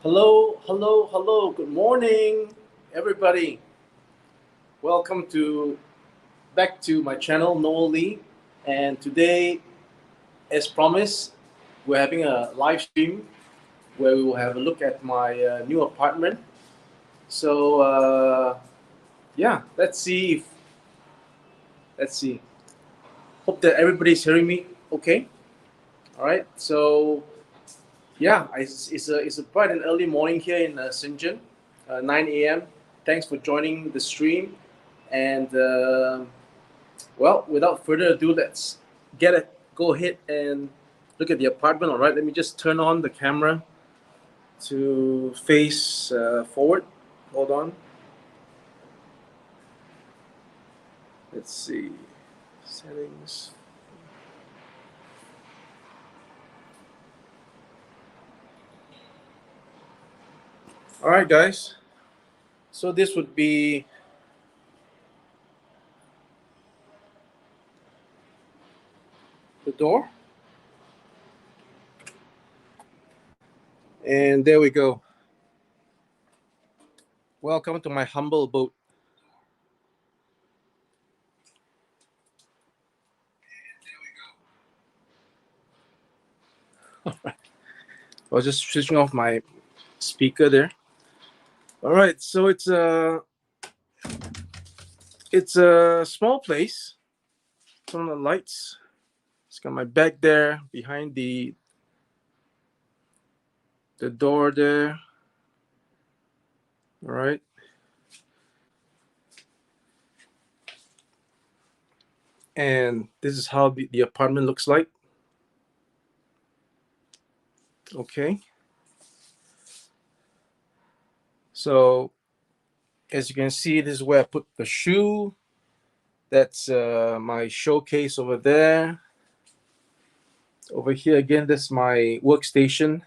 Hello, hello, hello. Good morning, everybody. Welcome back to my channel, Noel Lee. And today, as promised, we're having a live stream where we will have a look at my new apartment. So, yeah, let's see. Hope that everybody's hearing me okay. All right. So, yeah, it's a bright and early morning here in ShenZhen, 9 a.m. Thanks for joining the stream. And well, without further ado, let's go ahead and look at the apartment. All right, let me just turn on the camera to face forward. Hold on. Let's see. Settings. All right, guys. So this would be the door. And there we go. Welcome to my humble abode. All right. I was just switching off my speaker there. All right, so it's a small place. Turn on the lights. It's got my bag there behind the door there. All right. And this is how the apartment looks like. Okay. So as you can see, this is where I put the shoe. That's my showcase over there. Over here again, that's my workstation.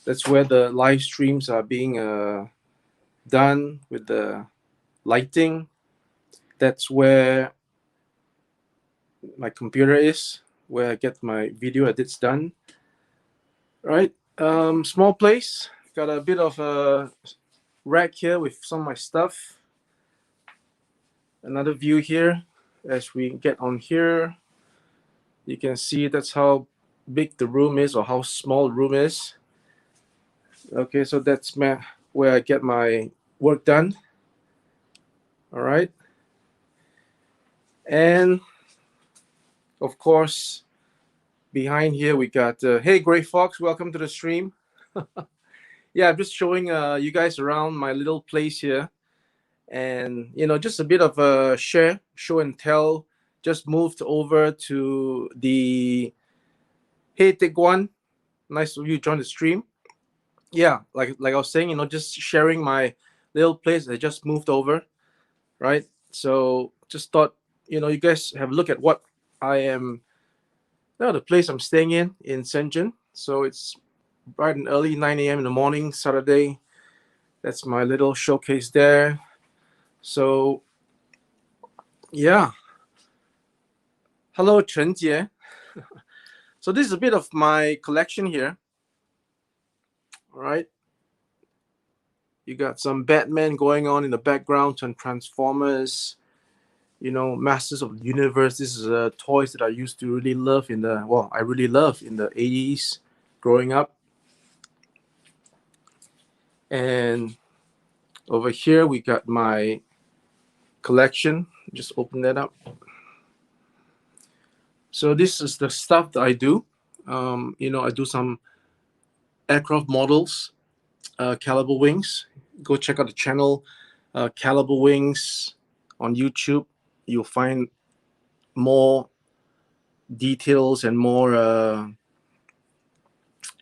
That's where the live streams are being done with the lighting. That's where my computer is, where I get my video edits done. Right. Small place. Got a bit of a rack here with some of my stuff. Another view here. As we get on here, you can see that's how big the room is, or how small the room is. Okay, so that's where I get my work done. All right. And of course, behind here we got hey Gray Fox, welcome to the stream. Yeah, I'm just showing you guys around my little place here, and just a bit of a show and tell. Just moved over to the Hey One. Nice of you to join the stream. Yeah, like I was saying, just sharing my little place. I just moved over, right? So just thought, you guys have a look at what I am. Now the place I'm staying in ShenZhen. So it's bright and early, 9 a.m. in the morning, Saturday. That's my little showcase there. So yeah. Hello, ShenZhen. So this is a bit of my collection here. All right. You got some Batman going on in the background, some Transformers, Masters of the Universe. This is toys that I used to really love I really love in the 80s growing up. And over here we got my collection. Just open that up. So this is the stuff that I do. I do some aircraft models, Caliber Wings. Go check out the channel, Caliber Wings on YouTube. You'll find more details and more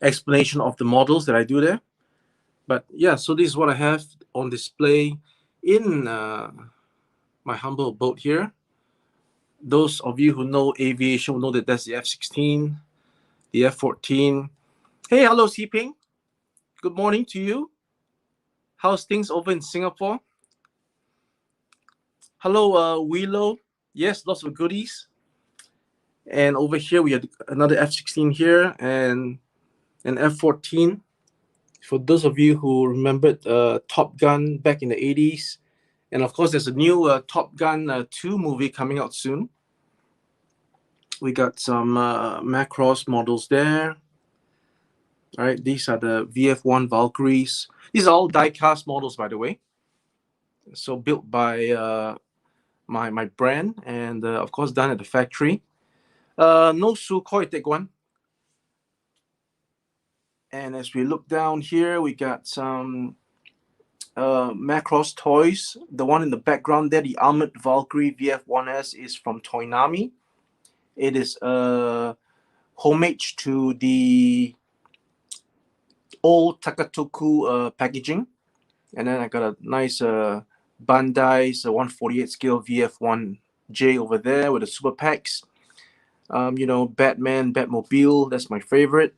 explanation of the models that I do there. But yeah, so this is what I have on display in my humble abode here. Those of you who know aviation will know that that's the F-16, the F-14. Hey, hello, Xiping. Good morning to you. How's things over in Singapore? Hello, Willow. Yes, lots of goodies. And over here, we have another F-16 here and an F-14 For those of you who remembered Top Gun back in the 80s, and of course, there's a new Top Gun 2 movie coming out soon. We got some Macross models there. All right, these are the VF1 Valkyries. These are all die-cast models, by the way. So built by my brand, and of course done at the factory. No Sukhoi take one. And as we look down here, we got some Macross toys. The one in the background there, the Armored Valkyrie VF1S, is from Toynami. It is homage to the old Takatoku packaging. And then I got a nice Bandai's 148 scale VF1J over there with the super packs. You know, Batman, Batmobile, that's my favorite.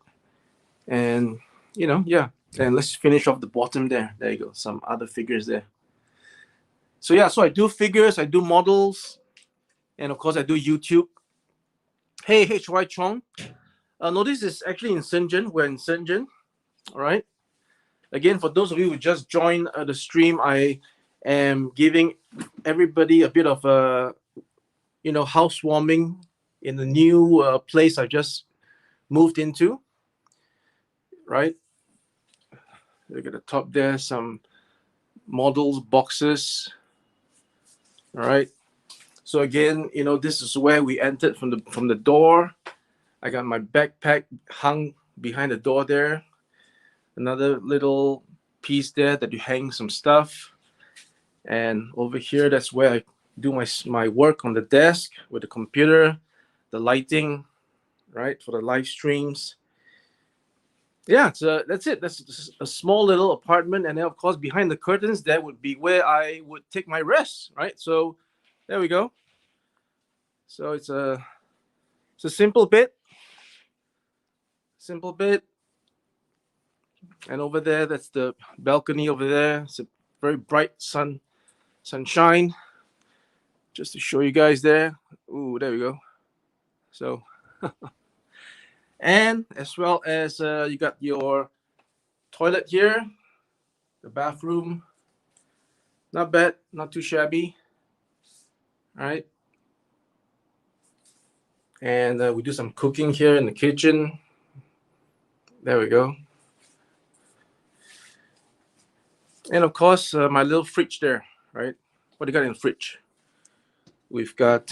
And, you know, yeah. And let's finish off the bottom there. There you go. Some other figures there. So, yeah, so I do figures, I do models, and, of course, I do YouTube. Hey, HY Chong. Notice it's actually in ShenZhen. We're in ShenZhen. All right. Again, for those of you who just joined the stream, I am giving everybody a bit of housewarming in the new place I just moved into. Right. Look at the top there, some models, boxes. All right. So again, you know, this is where we entered from the door. I got my backpack hung behind the door there. Another little piece there that you hang some stuff. And over here, that's where I do my work on the desk with the computer, the lighting, right, for the live streams. Yeah, so that's it. That's a small little apartment. And then, of course, behind the curtains, that would be where I would take my rest, right? So there we go. So it's a simple bit. Simple bit. And over there, that's the balcony over there. It's a very bright sunshine. Just to show you guys there. Ooh, there we go. So, and as well as you got your toilet here, the bathroom. Not bad, not too shabby. All right. And we do some cooking here in the kitchen. There we go. And of course, my little fridge there, right? What do you got in the fridge? We've got,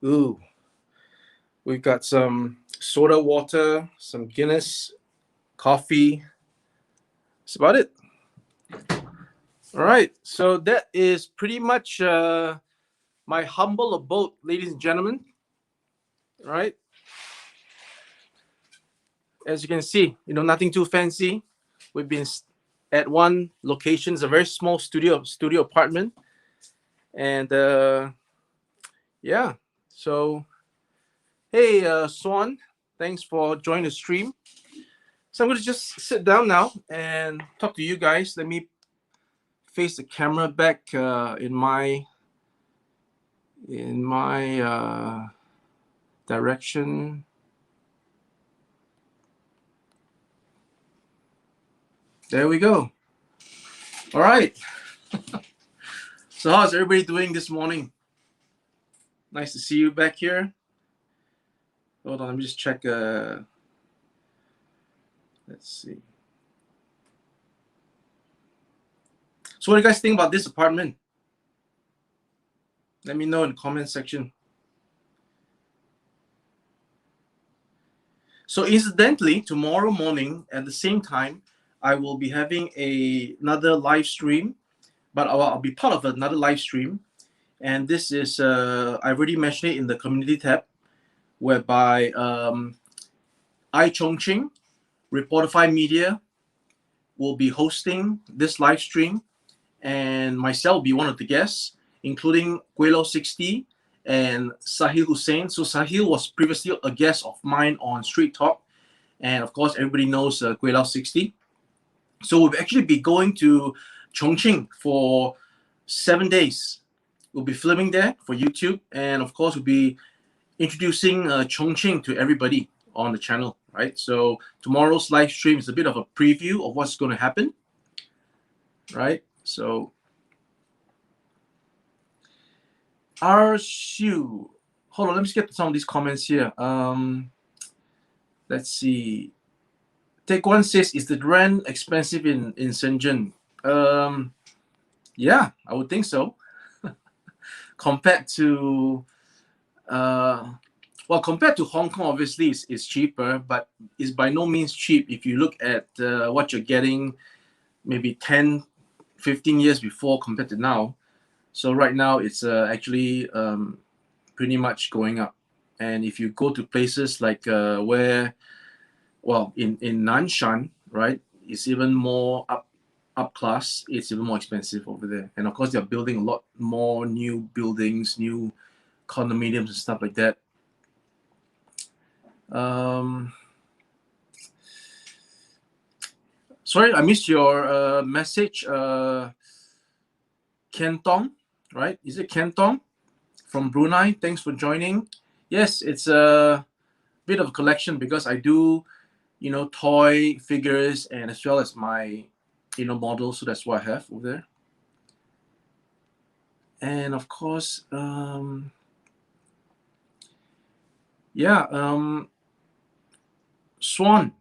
we've got some soda water, some Guinness, coffee. That's about it. All right, so that is pretty much my humble abode, ladies and gentlemen. All right. As you can see, you know, nothing too fancy. We've been at one location. It's a very small studio apartment. And yeah, so hey, Swan, thanks for joining the stream. So I'm going to just sit down now and talk to you guys. Let me face the camera back in my direction. There we go. All right. So how's everybody doing this morning? Nice to see you back here. Hold on, let me just check. Let's see. So what do you guys think about this apartment? Let me know in the comment section. So incidentally, tomorrow morning at the same time, I will be having another live stream, but I'll be part of another live stream. And this is, I already mentioned it in the community tab, whereby iChongqing, Reportify Media, will be hosting this live stream, and myself will be one of the guests, including Guelo60 and Sahil Hussain. So Sahil was previously a guest of mine on Street Talk, and of course everybody knows Guelo60. So we'll actually be going to Chongqing for 7 days. We'll be filming there for YouTube, and of course we'll be introducing Chongqing to everybody. on the channel, right? So tomorrow's live stream is a bit of a preview of what's going to happen, right? So Arshu, hold on, let me just get some of these comments here. Let's see. Take One says, is the rent expensive in ShenZhen? Yeah, I would think so. Compared to compared to Hong Kong, obviously it's cheaper, but it's by no means cheap if you look at what you're getting maybe 10, 15 years before compared to now. So right now it's actually pretty much going up. And if you go to places like in Nanshan, right, it's even more up class. It's even more expensive over there. And of course, they're building a lot more new buildings, new condominiums and stuff like that. Sorry, I missed your message. Kentong, right? Is it Kentong from Brunei? Thanks for joining. Yes, it's a bit of a collection because I do, toy figures and as well as my, models. So that's what I have over there. And of course, Swan,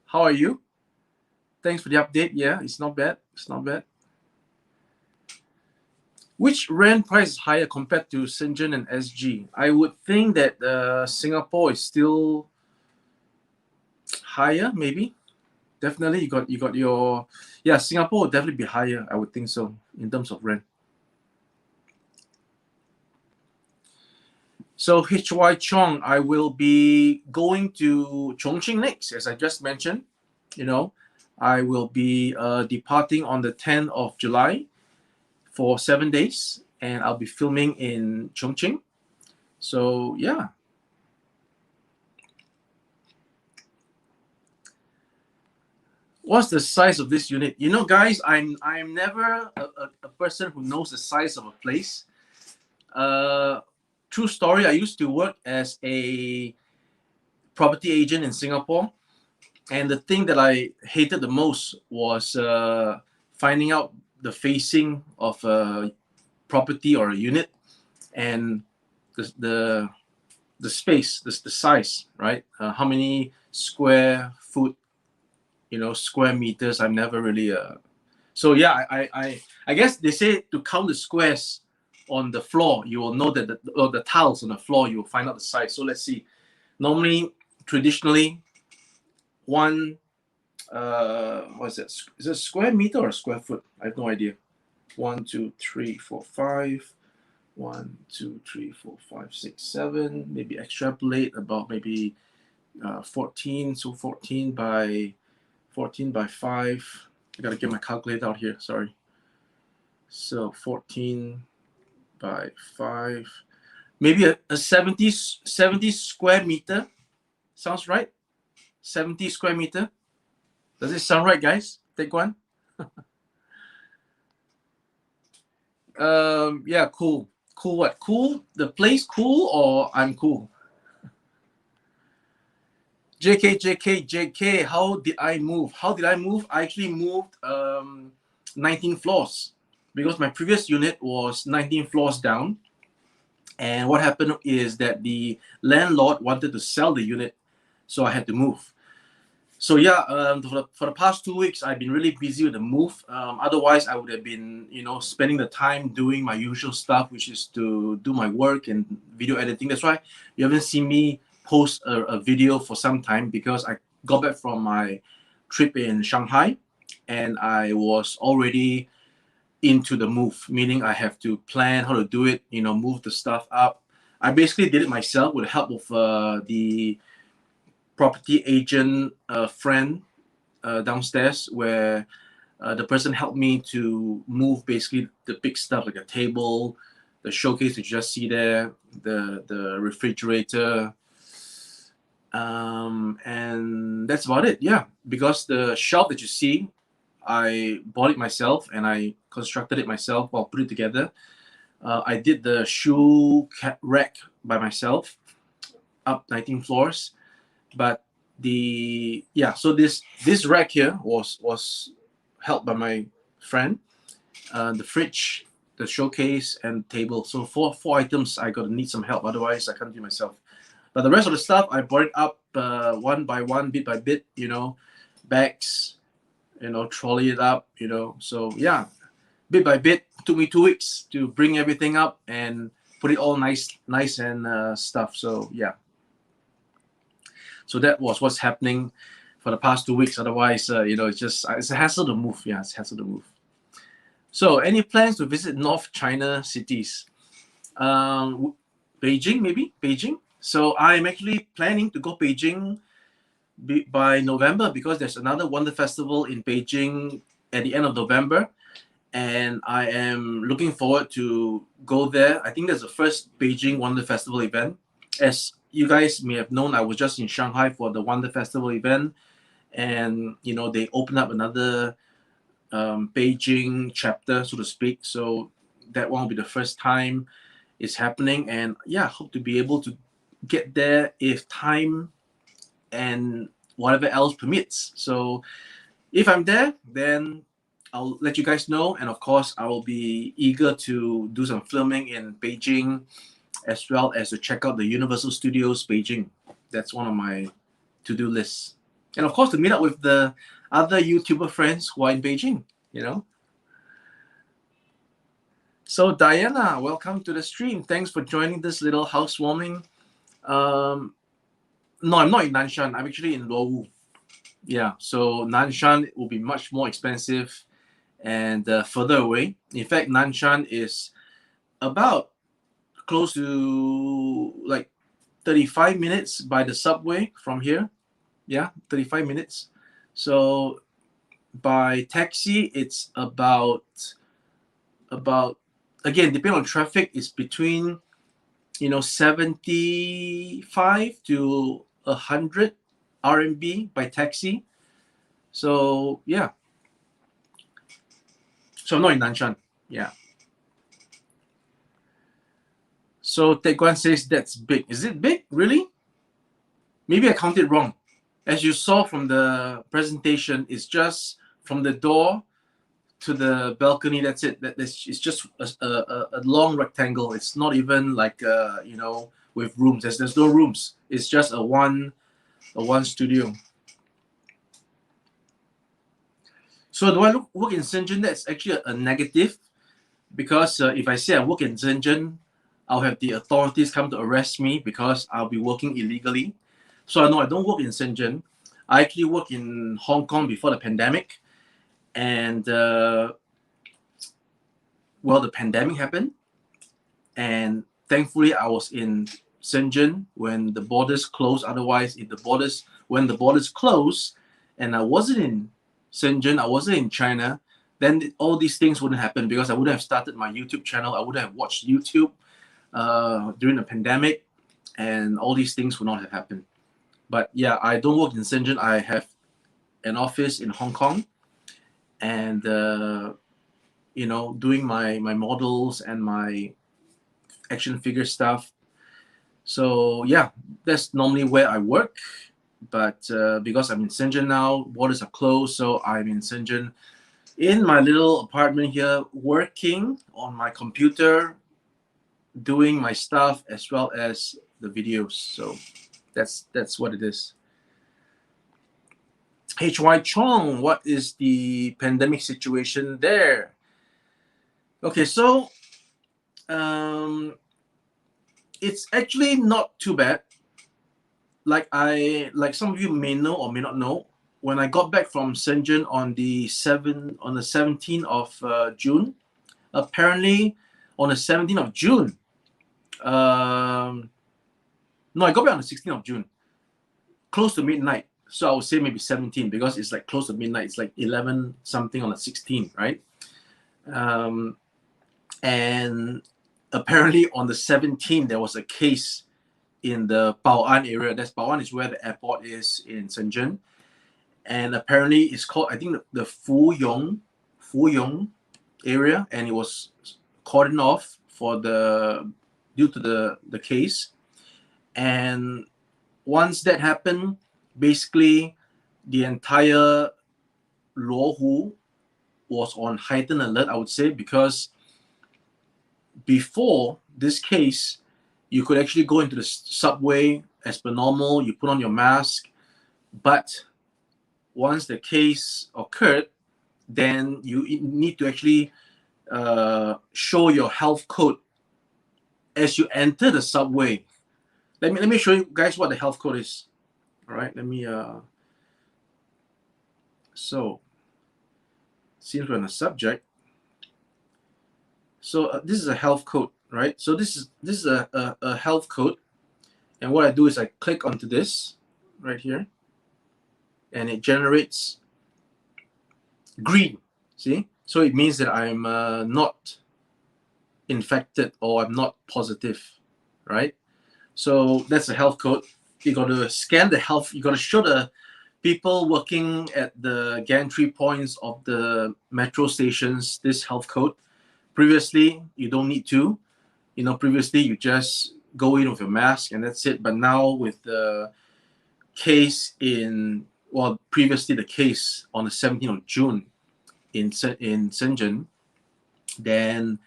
how are you? Thanks for the update. Yeah, it's not bad. It's not bad. Which rent price is higher compared to ShenZhen and SG? I would think that Singapore is still higher, maybe. Definitely, you got your Singapore would definitely be higher. I would think so in terms of rent. So HY Chong, I will be going to Chongqing next, as I just mentioned. I will be departing on the 10th of July for 7 days, and I'll be filming in Chongqing. So yeah. What's the size of this unit? Guys, I'm never a person who knows the size of a place. True story, I used to work as a property agent in Singapore, and the thing that I hated the most was finding out the facing of a property or a unit and the space, the size, right? How many square foot, square meters. I'm never really so yeah, I guess they say to count the squares on the floor, you will know that the tiles on the floor, you will find out the size. So let's see. Normally, traditionally, one what's that? Is it a square meter or a square foot? I have no idea. 1, 2, 3, 4, 5. 1, 2, 3, 4, 5, 6, 7. Maybe extrapolate about maybe 14. So 14 by 5. I gotta get my calculator out here. Sorry. So 14 by 5. Maybe a 70 square meter. Sounds right? 70 square meter. Does it sound right, guys? Take one. Yeah, cool. Cool what? Cool? The place cool or I'm cool? JK, how did I move? I actually moved 19 floors because my previous unit was 19 floors down. And what happened is that the landlord wanted to sell the unit, so I had to move. So yeah, for the past 2 weeks, I've been really busy with the move. Otherwise, I would have been, spending the time doing my usual stuff, which is to do my work and video editing. That's why you haven't seen me post a video for some time, because I got back from my trip in Shanghai and I was already into the move, meaning I have to plan how to do it, move the stuff up. I basically did it myself with the help of the property agent friend downstairs, where the person helped me to move basically the big stuff like a table, the showcase that you just see there, the refrigerator, and that's about it. Yeah, because the shelf that you see, I bought it myself and I constructed it myself. I'll put it together. I did the shoe rack by myself, up 19 floors. But so this rack here was helped by my friend. The fridge, the showcase, and table. So four items I gotta need some help. Otherwise, I can't do myself. But the rest of the stuff I brought it up one by one, bit by bit. Bags, trolley it up. So yeah, bit by bit. Took me 2 weeks to bring everything up and put it all nice and stuff. So yeah. So that was what's happening for the past 2 weeks. Otherwise, it's a hassle to move. Yeah, it's a hassle to move. So, any plans to visit North China cities? Beijing, maybe Beijing. So I'm actually planning to go Beijing by November because there's another Wonder Festival in Beijing at the end of November, and I am looking forward to go there. I think that's the first Beijing Wonder Festival event. As you guys may have known, I was just in Shanghai for the Wonder Festival event, and they opened up another Beijing chapter, so to speak. So that one will be the first time it's happening, and yeah, hope to be able to get there if time and whatever else permits. So if I'm there, then I'll let you guys know, and of course I will be eager to do some filming in Beijing, as well as to check out the Universal Studios Beijing. That's one of my to-do lists, and of course to meet up with the other YouTuber friends who are in Beijing. So Diana, welcome to the stream. Thanks for joining this little housewarming. No, I'm not in Nanshan. I'm actually in Luowu. Yeah, so Nanshan will be much more expensive and further away. In fact, Nanshan is about close to like 35 minutes by the subway from here. Yeah, 35 minutes. So by taxi, it's about again, depending on traffic, it's between 75 to 100 RMB by taxi. So yeah. So I'm not in Nanshan. Yeah. So Taekwon says that's big. Is it big? Really? Maybe I counted wrong. As you saw from the presentation, it's just from the door to the balcony. That's it. It's just a long rectangle. It's not even like with rooms. There's no rooms. It's just a one studio. So do I work in ShenZhen? That's actually a negative, because if I say I work in ShenZhen, I'll have the authorities come to arrest me because I'll be working illegally. So I know I don't work in ShenZhen. I actually work in Hong Kong before the pandemic, and the pandemic happened, and thankfully I was in ShenZhen when the borders closed. Otherwise, when the borders closed and I wasn't in ShenZhen, I wasn't in China, then all these things wouldn't happen, because I wouldn't have started my YouTube channel. I wouldn't have watched YouTube during the pandemic, and all these things would not have happened. But yeah, I don't work in ShenZhen. I have an office in Hong Kong, and doing my models and my action figure stuff. So yeah, that's normally where I work. But because I'm in ShenZhen now, borders are closed, so I'm in ShenZhen in my little apartment here, working on my computer, doing my stuff as well as the videos. So that's what it is. HY Chong, what is the pandemic situation there? Okay, so it's actually not too bad. Like some of you may know or may not know, when I got back from ShenZhen on the 17th of June, apparently on the 17th of June, no, I got back on the 16th of June, close to midnight. So I would say maybe 17, because it's like close to midnight. It's like 11 something on the 16th, right? And apparently on the 17th, there was a case in the Bao'an area. Bao'an is where the airport is in ShenZhen. And apparently it's called, I think, the Fuyong area, and it was cordoned off due to the case. And once that happened, basically the entire Luohu was on heightened alert, I would say, because before this case, you could actually go into the subway as per normal, you put on your mask, but once the case occurred, then you need to actually show your health code as you enter the subway. Let me show you guys what the health code is. All right, let me so since we're on the subject, so this is a health code, right? So this is a health code, and what I do is I click onto this right here, and it generates green. See, so it means that I'm not infected or I'm not positive, right? So that's the health code. You got to scan the health. You got to show the people working at the gantry points of the metro stations this health code. Previously, you don't need to. Previously you just go in with your mask and that's it. But now with the case previously the case on the 17th of June in ShenZhen, then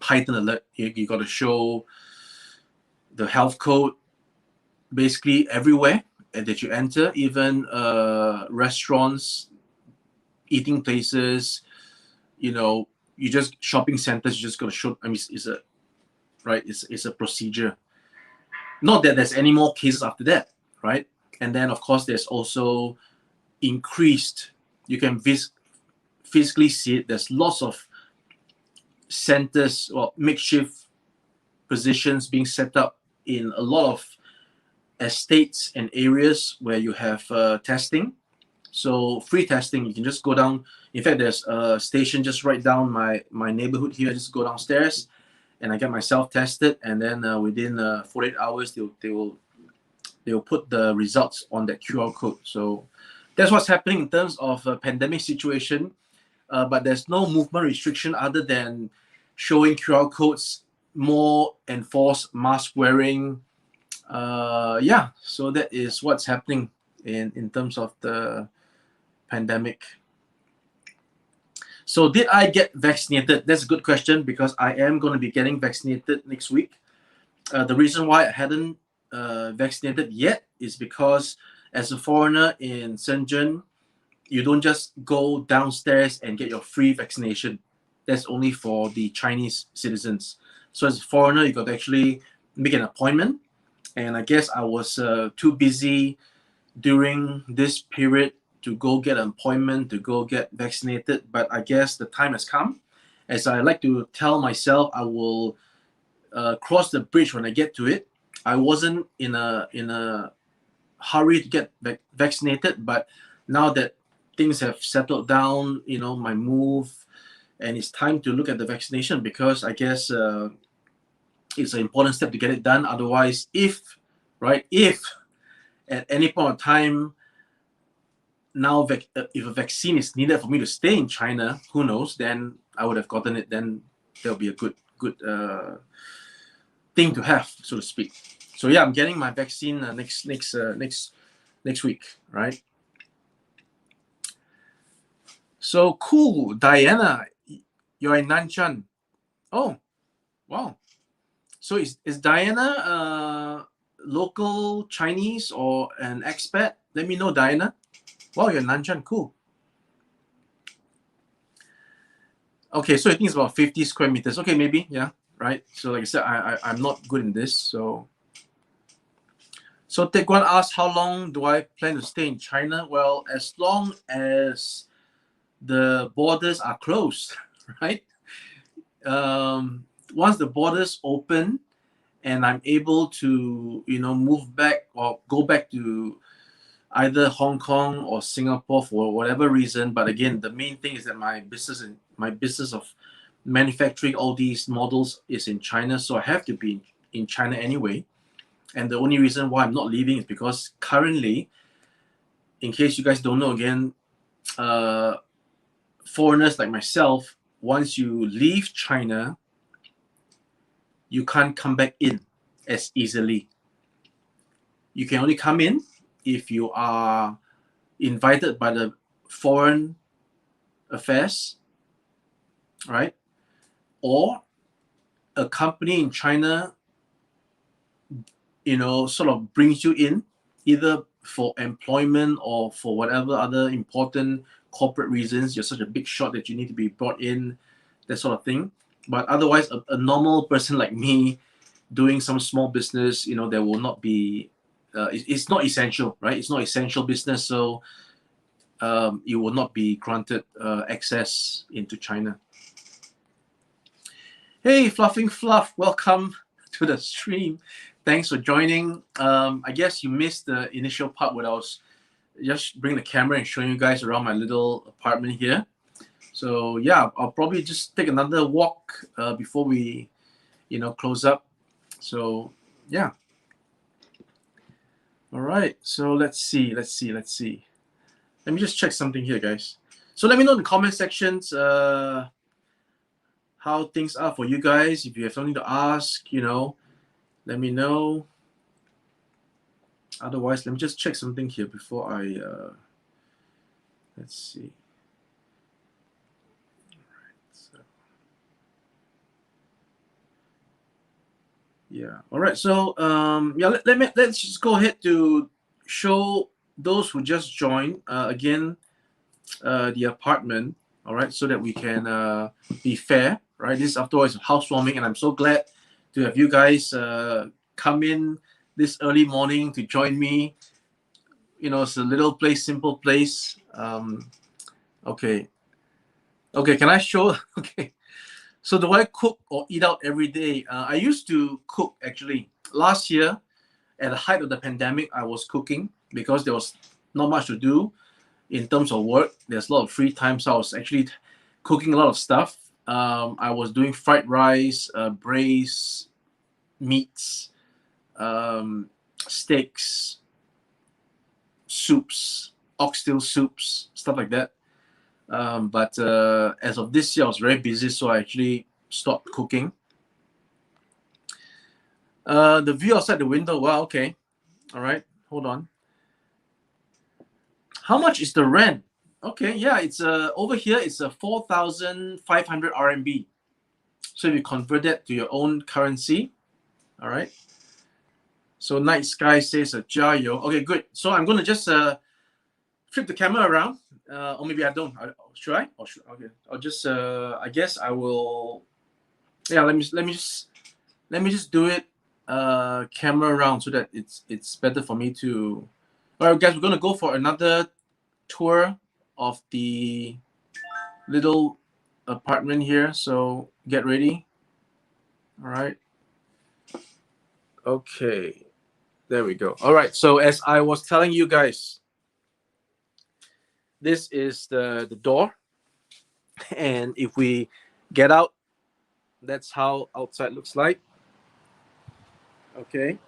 heightened alert. You got to show the health code basically everywhere that you enter, even restaurants, eating places, you just shopping centers. You just got to show. I mean, it's a procedure. Not that there's any more cases after that, right? And then of course there's also increased. You can physically see it. There's lots of centers or makeshift positions being set up in a lot of estates and areas where you have testing. So free testing, you can just go down. In fact, there's a station just right down my neighborhood here. Just go downstairs and I get myself tested, and then within 48 hours they'll put the results on that QR code. So that's what's happening in terms of a pandemic situation. But there's no movement restriction other than showing QR codes, more enforced mask wearing. So that is what's happening in terms of the pandemic. So did I get vaccinated? That's a good question, because I am going to be getting vaccinated next week. The reason why I hadn't vaccinated yet is because as a foreigner in ShenZhen, you don't just go downstairs and get your free vaccination. That's only for the Chinese citizens. So as a foreigner, you got to actually make an appointment. And I guess I was too busy during this period to go get an appointment, to go get vaccinated. But I guess the time has come. As I like to tell myself, I will cross the bridge when I get to it. I wasn't in a hurry to get vaccinated, but now that things have settled down, my move, and it's time to look at the vaccination, because I guess it's an important step to get it done. Otherwise, if at any point of time now if a vaccine is needed for me to stay in China, who knows, then I would have gotten it. Then there'll be a good thing to have, so to speak. So yeah, I'm getting my vaccine next week, right? So cool, Diana, you're in Nanshan. Oh, wow. So is Diana local Chinese or an expat? Let me know, Diana. Wow, you're in Nanshan. Cool. Okay, so I think it's about 50 square meters. Okay, maybe, yeah, right. So like I said, I'm not good in this. So Taekwon asked, how long do I plan to stay in China? Well, as long as the borders are closed, right? Once the borders open and I'm able to, move back or go back to either Hong Kong or Singapore for whatever reason. But again, the main thing is that my business of manufacturing all these models is in China. So I have to be in China anyway. And the only reason why I'm not leaving is because currently, in case you guys don't know, again, foreigners like myself, once you leave China, you can't come back in as easily. You can only come in if you are invited by the Foreign Affairs, right? Or a company in China, sort of brings you in, either for employment or for whatever other important corporate reasons. You're such a big shot that you need to be brought in, that sort of thing. But otherwise, a normal person like me doing some small business, there will not be, it's not essential, right? It's not essential business, so you will not be granted access into China. Hey, Fluffing Fluff, welcome to the stream. Thanks for joining. I guess you missed the initial part where I was just bring the camera and showing you guys around my little apartment here. So yeah, I'll probably just take another walk before we, close up. So yeah. All right. So let's see. Let me just check something here, guys. So let me know in the comment sections how things are for you guys. If you have something to ask, let me know. Otherwise, let me just check something here before I, let's see. Yeah. All right. So yeah, let's just go ahead to show those who just joined again the apartment. All right, so that we can be fair. Right. This after all is housewarming, and I'm so glad to have you guys come in this early morning to join me. It's a little place, simple place. Okay. Can I show? Okay. So do I cook or eat out every day? I used to cook, actually. Last year, at the height of the pandemic, I was cooking because there was not much to do in terms of work. There's a lot of free time, so I was actually cooking a lot of stuff. I was doing fried rice, braised meats, steaks, soups, oxtail soups, stuff like that. But as of this year, I was very busy, so I actually stopped cooking. The view outside the window, wow, okay. All right, hold on. How much is the rent? Okay, yeah, it's over here, it's 4,500 RMB. So if you convert that to your own currency, all right. So Night Sky says Jiayo. Okay, good. So I'm going to just flip the camera around. Or maybe I don't. Should I? Okay. I'll just. I guess I will. Yeah. Let me just do it. Camera around so that it's better for me to. All right, guys. We're gonna go for another tour of the little apartment here. So get ready. All right. Okay. There we go. All right. So as I was telling you guys, this is the door, and if we get out, that's how outside looks like. Okay,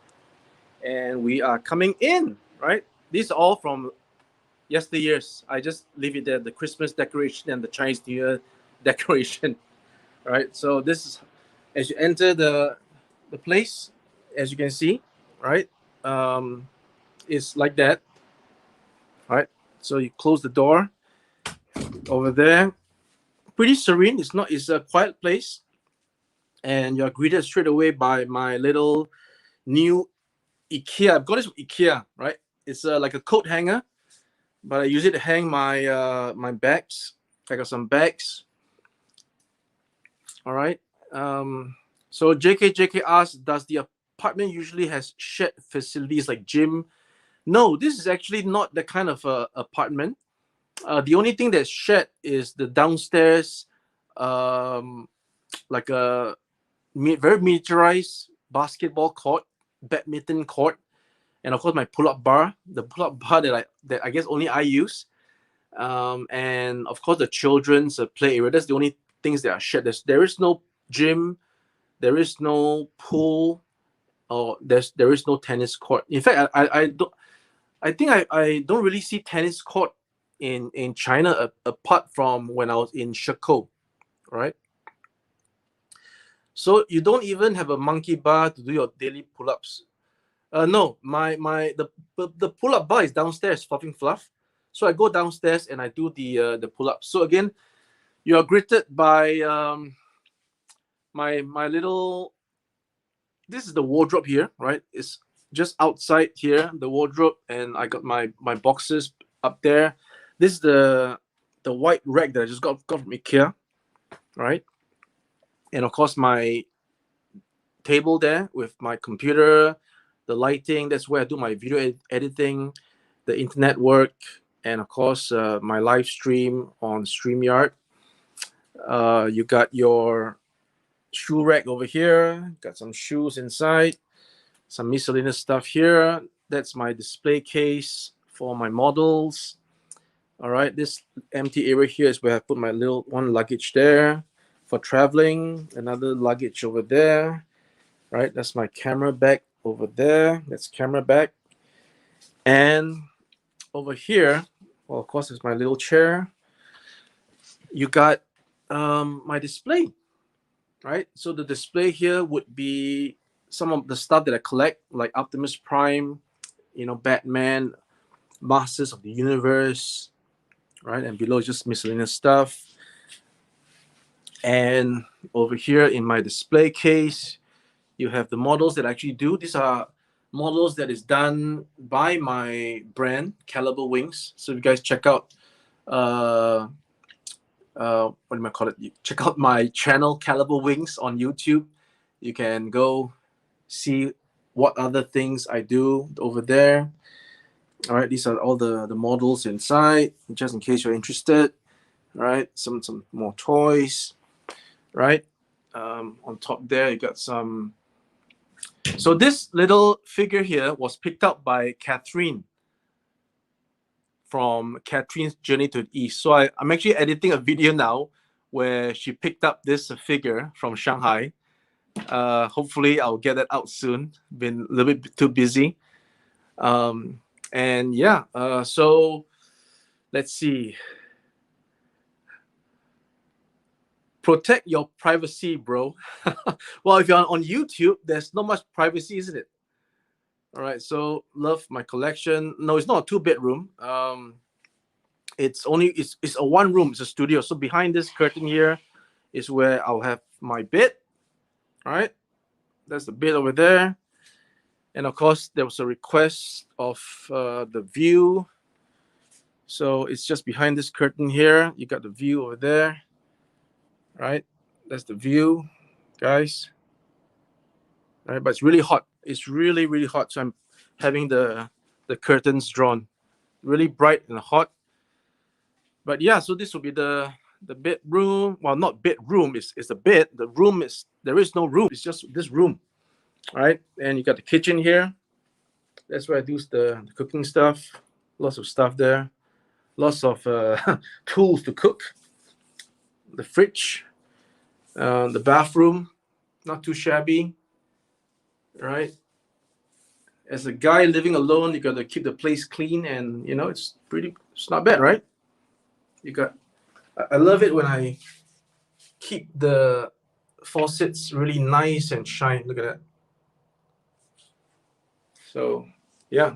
and we are coming in, right? These are all from yesteryears. I just leave it there, the Christmas decoration and the Chinese New Year decoration. All right, so this is as you enter the place, as you can see, right? It's like that. All right, so you close the door over there. Pretty serene. It's a quiet place, and you're greeted straight away by my little new IKEA. I've got this from IKEA, right? It's like a coat hanger, but I use it to hang my my bags. I got some bags. All right. So JK asks, does the apartment usually has shared facilities like gym? No, this is actually not the kind of apartment. The only thing that's shared is the downstairs, like a very miniaturized basketball court, badminton court, and of course my pull-up bar, the pull-up bar that I guess only I use, and of course the children's play area. That's the only things that are shared. There is no gym, there is no pool, or there is no tennis court. In fact, I don't really see tennis court in China apart from when I was in Shekou, right? So you don't even have a monkey bar to do your daily pull-ups. No, the pull-up bar is downstairs, fluffing fluff. So I go downstairs and I do the pull-ups. So again, you are greeted by my little. This is the wardrobe here, right? It's just outside here, the wardrobe, and I got my boxes up there. This is the white rack that I just got from IKEA, right? And of course my table there with my computer, the lighting. That's where I do my video editing, the internet work, and of course my live stream on StreamYard. You got your shoe rack over here. Got some shoes inside, some miscellaneous stuff here. That's my display case for my models. All right, this empty area here is where I put my little one luggage there for traveling. Another luggage over there. Right, that's my camera bag over there. That's camera bag. And over here, well, of course, it's my little chair. You got my display, right? So the display here would be some of the stuff that I collect, like Optimus Prime, Batman, Masters of the Universe, right? And below is just miscellaneous stuff. And over here in my display case, you have the models that I actually do. These are models that is done by my brand, Caliber Wings. So if you guys check out, what do I call it? Check out my channel, Caliber Wings, on YouTube. You can go see what other things I do over there. All right, these are all the models inside, just in case you're interested. All right, some more toys, right? On top there, you got some. So this little figure here was picked up by Catherine from Catherine's Journey to the East. So I'm actually editing a video now where she picked up this figure from Shanghai. Hopefully I'll get it out soon. Been a little bit too busy. And yeah, so let's see. Protect your privacy, bro. Well, if you're on YouTube, there's not much privacy, isn't it? All right, so love my collection. No, it's not a 2-bedroom. It's a 1 room. It's a studio. So behind this curtain here is where I'll have my bed. All right, that's the bed over there. And of course, there was a request of the view. So it's just behind this curtain here. You got the view over there. Right, that's the view, guys. All right, but it's really hot. It's really, really hot. So I'm having the curtains drawn, really bright and hot. But yeah, so this will be the bedroom. Well, not bedroom. It's a bed. The room there is no room. It's just this room. All right, and you got the kitchen here. That's where I do the cooking stuff. Lots of stuff there. Lots of tools to cook. The fridge, the bathroom, not too shabby, right? As a guy living alone, you got to keep the place clean, and it's not bad, right? I love it when I keep the faucets really nice and shine. Look at that. So yeah,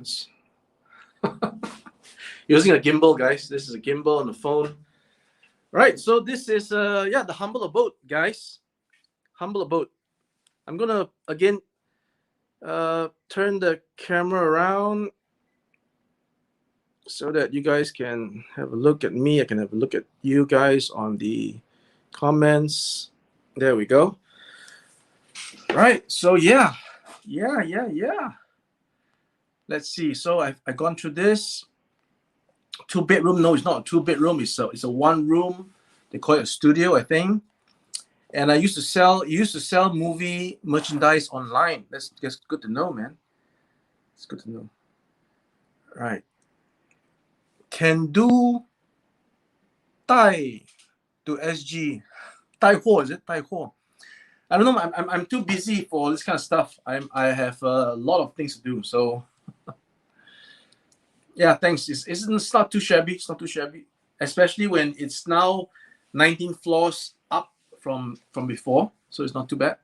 using a gimbal, guys. This is a gimbal on the phone. Right, so this is the humble abode, guys. Humble abode. I'm gonna again turn the camera around so that you guys can have a look at me. I can have a look at you guys on the comments. There we go. Right, so yeah. Let's see. So I've gone through this. 2-bedroom. No, it's not a 2-bedroom. It's a 1-room. They call it a studio, I think. And I used to sell movie merchandise online. That's good to know, man. It's good to know. Right. Can do Thai to SG. Thai Ho, is it? Thai Ho. I don't know. I'm too busy for this kind of stuff. I have a lot of things to do. So yeah, thanks. It's not too shabby. It's not too shabby, especially when it's now 19 floors up from before. So it's not too bad.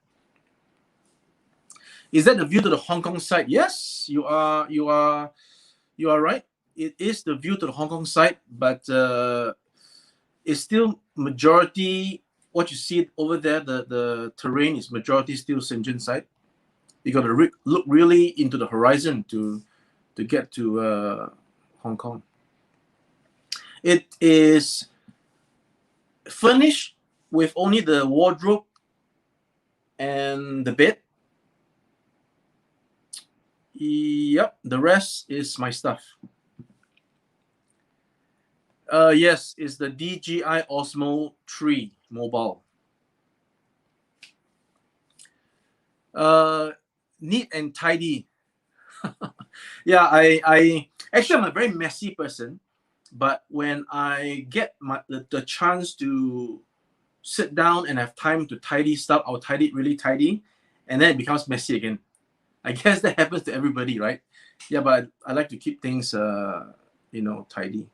Is that the view to the Hong Kong side? Yes, you are right. It is the view to the Hong Kong side, but it's still majority. What you see over there, the terrain is majority still ShenZhen side. You got to look really into the horizon to get to Hong Kong. It is furnished with only the wardrobe and the bed. Yep, the rest is my stuff. Yes, it's the DJI Osmo 3 mobile. Neat and tidy. Yeah, I actually I'm a very messy person, but when I get the chance to sit down and have time to tidy stuff, I'll tidy it really tidy, and then it becomes messy again. I guess that happens to everybody, right? Yeah, but I like to keep things tidy.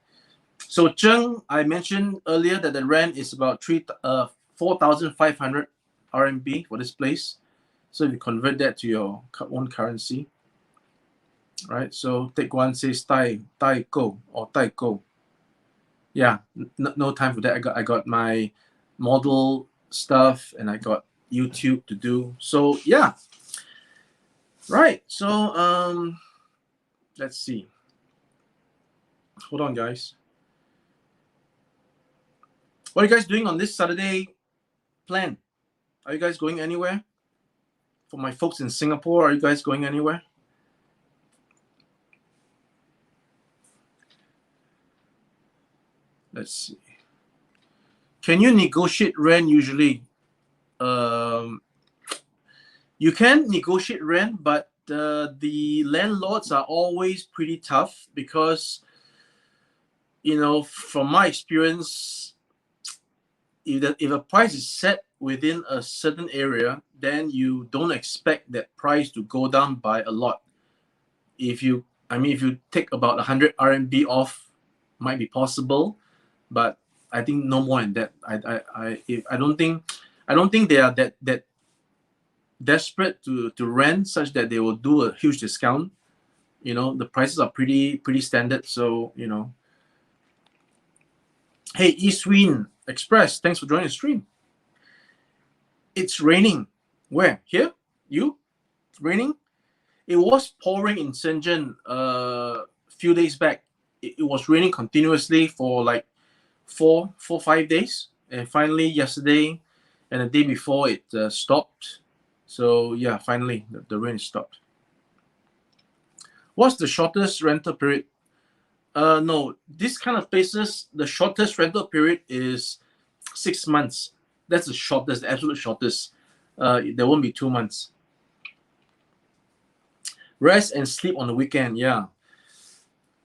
So Zheng, I mentioned earlier that the rent is about 4,500 RMB for this place. So if you convert that to your own currency, right? So take one says Tai Go or Tai Go. Yeah, no time for that. I got my model stuff and I got YouTube to do. So yeah, right. So let's see. Hold on, guys. What are you guys doing on this Saturday plan? Are you guys going anywhere? For my folks in Singapore, are you guys going anywhere? Let's see. Can you negotiate rent usually? You can negotiate rent, but the landlords are always pretty tough because, from my experience, if a price is set within a certain area, then you don't expect that price to go down by a lot. If you take about 100 RMB off, might be possible, but I think no more than that. I don't think they are that desperate to rent such that they will do a huge discount. The prices are pretty standard. So hey, Eastwind Express, thanks for joining the stream. It's raining. Where? Here? You? It's raining? It was pouring in ShenZhen a few days back. It was raining continuously for like 5 days, and finally yesterday and the day before it stopped. So yeah, finally the rain stopped. What's the shortest rental period? No, this kind of places, the shortest rental period is 6 months. That's the shortest, the absolute shortest. There won't be 2 months. Rest and sleep on the weekend. Yeah.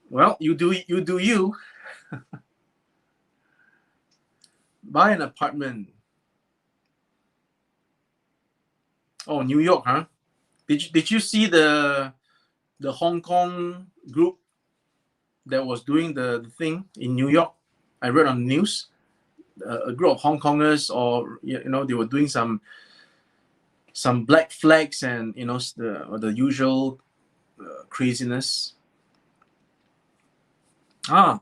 Well, you do you. Buy an apartment. Oh, New York, huh? Did you see the Hong Kong group that was doing the thing in New York? I read on the news. A group of Hong Kongers, or they were doing some black flags and the usual craziness. How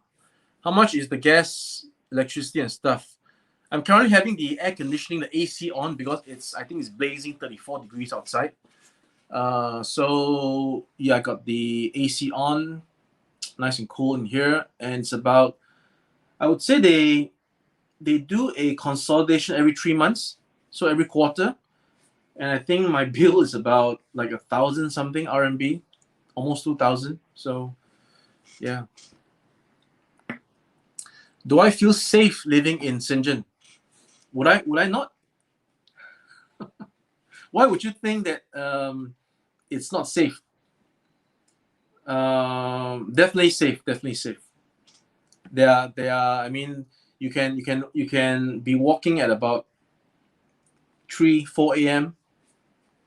much is the gas, electricity, and stuff? I'm currently having the air conditioning, the AC on, because I think it's blazing 34 degrees outside. So yeah, I got the AC on, nice and cool in here, and it's about, I would say they do a consolidation every 3 months, so every quarter, and I think my bill is about like 1,000 something RMB, almost 2,000. So yeah. Do I feel safe living in ShenZhen? Would I not? Why would you think that it's not safe? Definitely safe. Definitely safe. They are. I mean, you can be walking at about 3-4 a.m.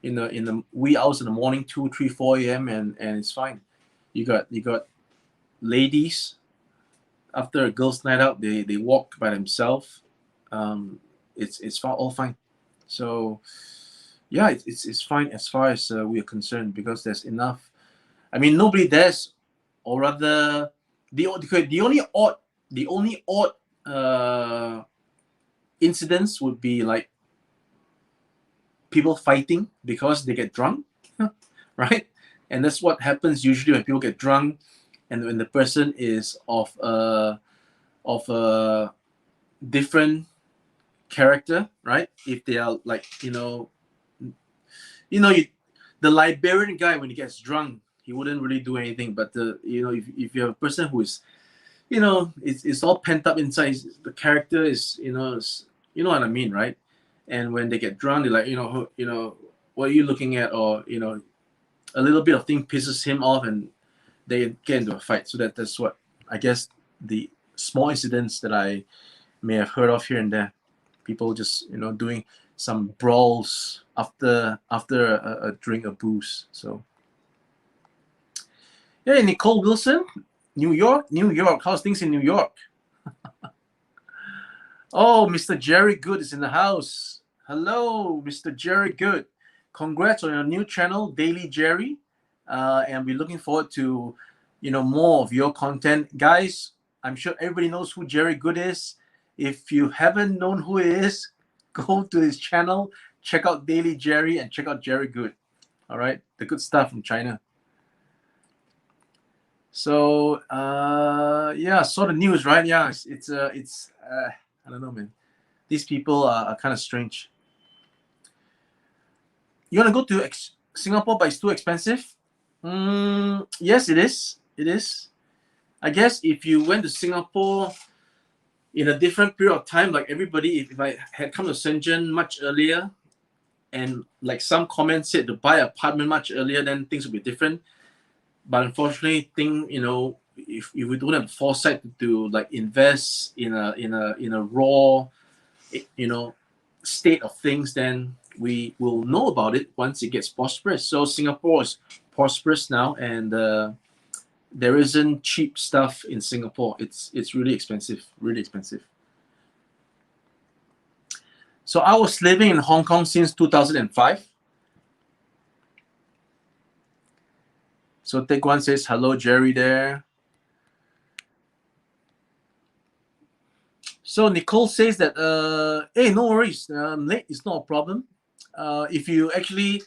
in the wee hours in the morning, 2-3-4 a.m. and it's fine. You got ladies after a girls' night out. They walk by themselves. It's all fine. So yeah, it's fine as far as we are concerned, because there's enough. I mean, nobody dares, or rather, the only odd incidents would be like people fighting because they get drunk, right? And that's what happens usually when people get drunk, and when the person is of a different character, right? If they are like, the librarian guy, when he gets drunk, he wouldn't really do anything. But if you have a person who is, it's all pent up inside, the character is, you know what I mean, right? And when they get drunk, they're like, what are you looking at? Or, a little bit of thing pisses him off, and they get into a fight. So that's what I guess the small incidents that I may have heard of here and there. People just doing some brawls after a drink of booze. So hey, Nicole Wilson, New York. How's things in New York? Oh, Mr. Jerry Good is in the house. Hello, Mr. Jerry Good. Congrats on your new channel, Daily Jerry. And we're looking forward to, more of your content. Guys, I'm sure everybody knows who Jerry Good is. If you haven't known who he is, go to his channel, check out Daily Jerry, and check out Jerry Good. All right, the good stuff from China. So yeah, saw the news, right? Yeah, it's I don't know, man. These people are kind of strange. You want to go to Singapore, but it's too expensive? Yes, it is. It is. I guess if you went to Singapore in a different period of time, like everybody, if I had come to ShenZhen much earlier, and like some comments said to buy an apartment much earlier, then things would be different. But unfortunately, if we don't have foresight to like invest in a raw, state of things, then we will know about it once it gets prosperous. So Singapore is prosperous now, and there isn't cheap stuff in Singapore. It's really expensive, really expensive. So I was living in Hong Kong since 2005. So Taekwon says, hello, Jerry there. So Nicole says that, hey, no worries, late is not a problem. If you actually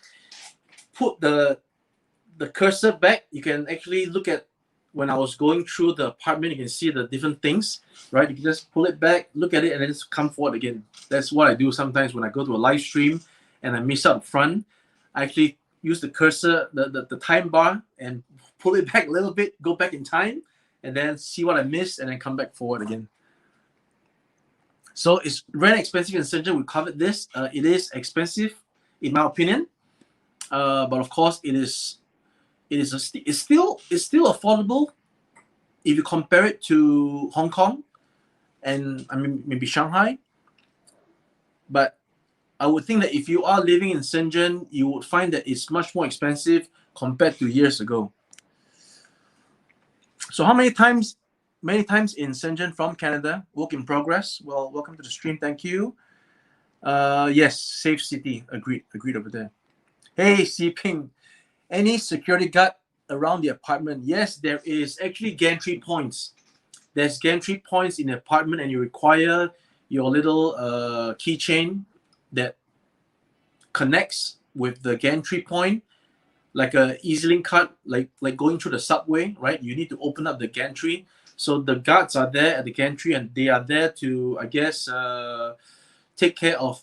put the cursor back, you can actually look at when I was going through the apartment, you can see the different things, right? You can just pull it back, look at it, and then just come forward again. That's what I do sometimes when I go to a live stream and I miss out front. I actually use the cursor, the time bar, and pull it back a little bit, go back in time, and then see what I missed, and then come back forward again. So it's very expensive in ShenZhen. We covered this. It is expensive, in my opinion, but of course, it's still affordable if you compare it to Hong Kong, and I mean maybe Shanghai. But I would think that if you are living in ShenZhen, you would find that it's much more expensive compared to years ago. So how many times in ShenZhen from Canada? Work in progress. Well, welcome to the stream. Thank you. Yes, safe city. Agreed over there. Hey, Si Ping. Any security guard around the apartment? Yes, there is actually gantry points. There's gantry points in the apartment, and you require your little keychain that connects with the gantry point, like a EasyLink card, like going through the subway, right? You need to open up the gantry. So the guards are there at the gantry, and they are there to, I guess, take care of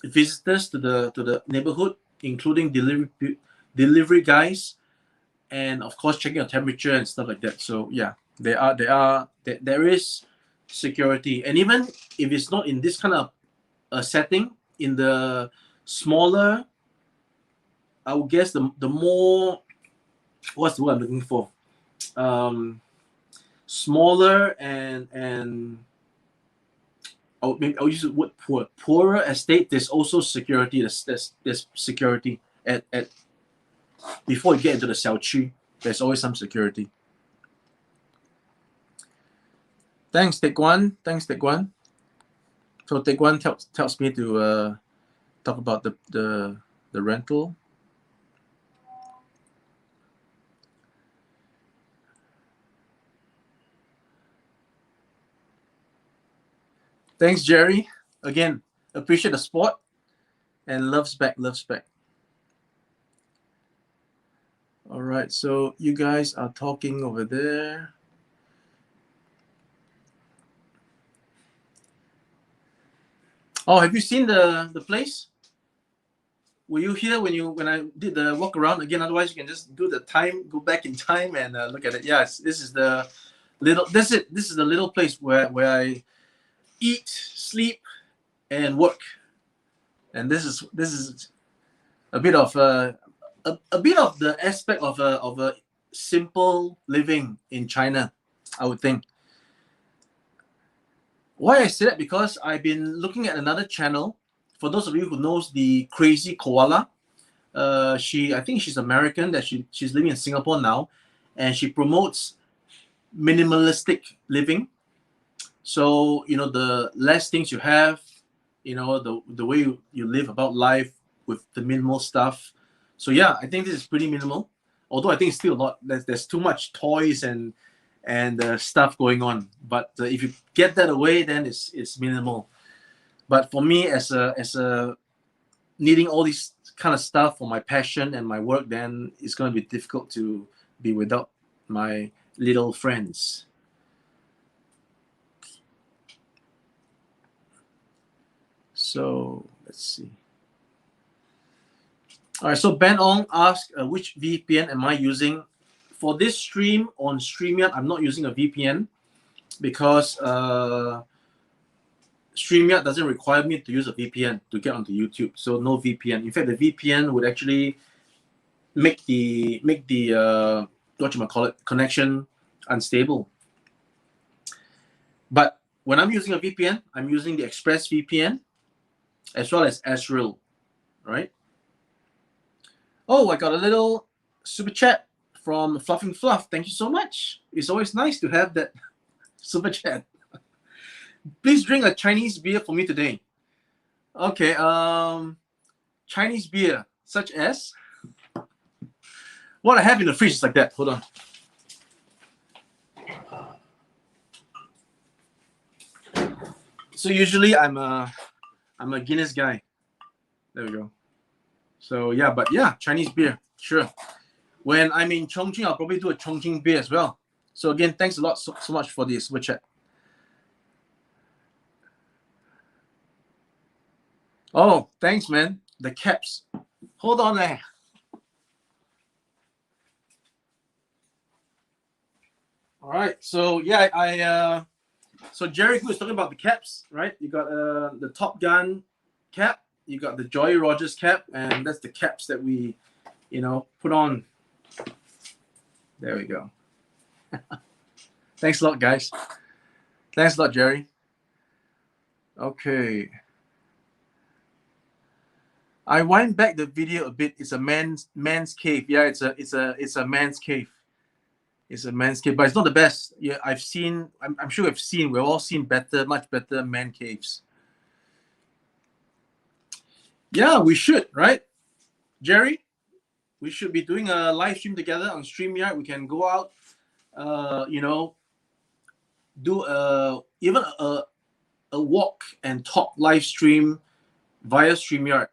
visitors to the neighborhood, including delivery guys, and of course checking your temperature and stuff like that. So yeah, there is security, and even if it's not in this kind of a setting, in the smaller, I would guess the more, what's the word I'm looking for? Smaller and maybe I'll use the word poorer estate. There's also security. There's security at before you get into the Xiaoqu. There's always some security. Thanks, Taekwon. So Taekwon tells me to talk about the the rental. Thanks, Jerry. Again, appreciate the support and loves back, loves back. All right, so you guys are talking over there. Oh, have you seen the place? Were you here when I did the walk around again? Otherwise, you can just do the time, go back in time and look at it. Yes, this is the little. This is the little place where I eat, sleep, and work. And this is a bit of a bit of the aspect of a simple living in China, I would think. Why I say that? Because I've been looking at another channel. For those of you who knows the Crazy Koala, I think she's American. That she's living in Singapore now, and she promotes minimalistic living. So the less things you have, the way you live about life with the minimal stuff. So yeah, I think this is pretty minimal. Although I think it's still a lot. There's too much toys and stuff going on. But if you get that away, then it's minimal. But for me, as a needing all these kind of stuff for my passion and my work, then it's going to be difficult to be without my little friends. So let's see. All right, so Ben Ong asked, which VPN am I using? For this stream on StreamYard, I'm not using a VPN because StreamYard doesn't require me to use a VPN to get onto YouTube. So no VPN. In fact, the VPN would actually make the connection unstable. But when I'm using a VPN, I'm using the Express VPN as well as Azrael, right? Oh, I got a little super chat from Fluffing Fluff. Thank you so much. It's always nice to have that super chat. Please drink a Chinese beer for me today. Okay, Chinese beer, such as what I have in the fridge is like that. Hold on. So usually I'm a Guinness guy. There we go. So yeah, but yeah, Chinese beer, sure. When I'm in Chongqing, I'll probably do a Chongqing beer as well. So again, thanks a lot so much for this super chat. Oh, thanks, man. The caps. Hold on there. All right. So yeah, so Jerry was talking about the caps, right? You got the Top Gun cap, you got the Joy Rogers cap, and that's the caps that we, put on. There we go. Thanks a lot, guys. Thanks a lot, Jerry. Okay. I wind back the video a bit. It's a man's cave. Yeah, it's a man's cave. It's a man's cave, but it's not the best. Yeah, I've seen. I'm sure we've all seen much better man caves. Yeah, we should, right, Jerry? We should be doing a live stream together on StreamYard. We can go out, do even a walk and talk live stream via StreamYard.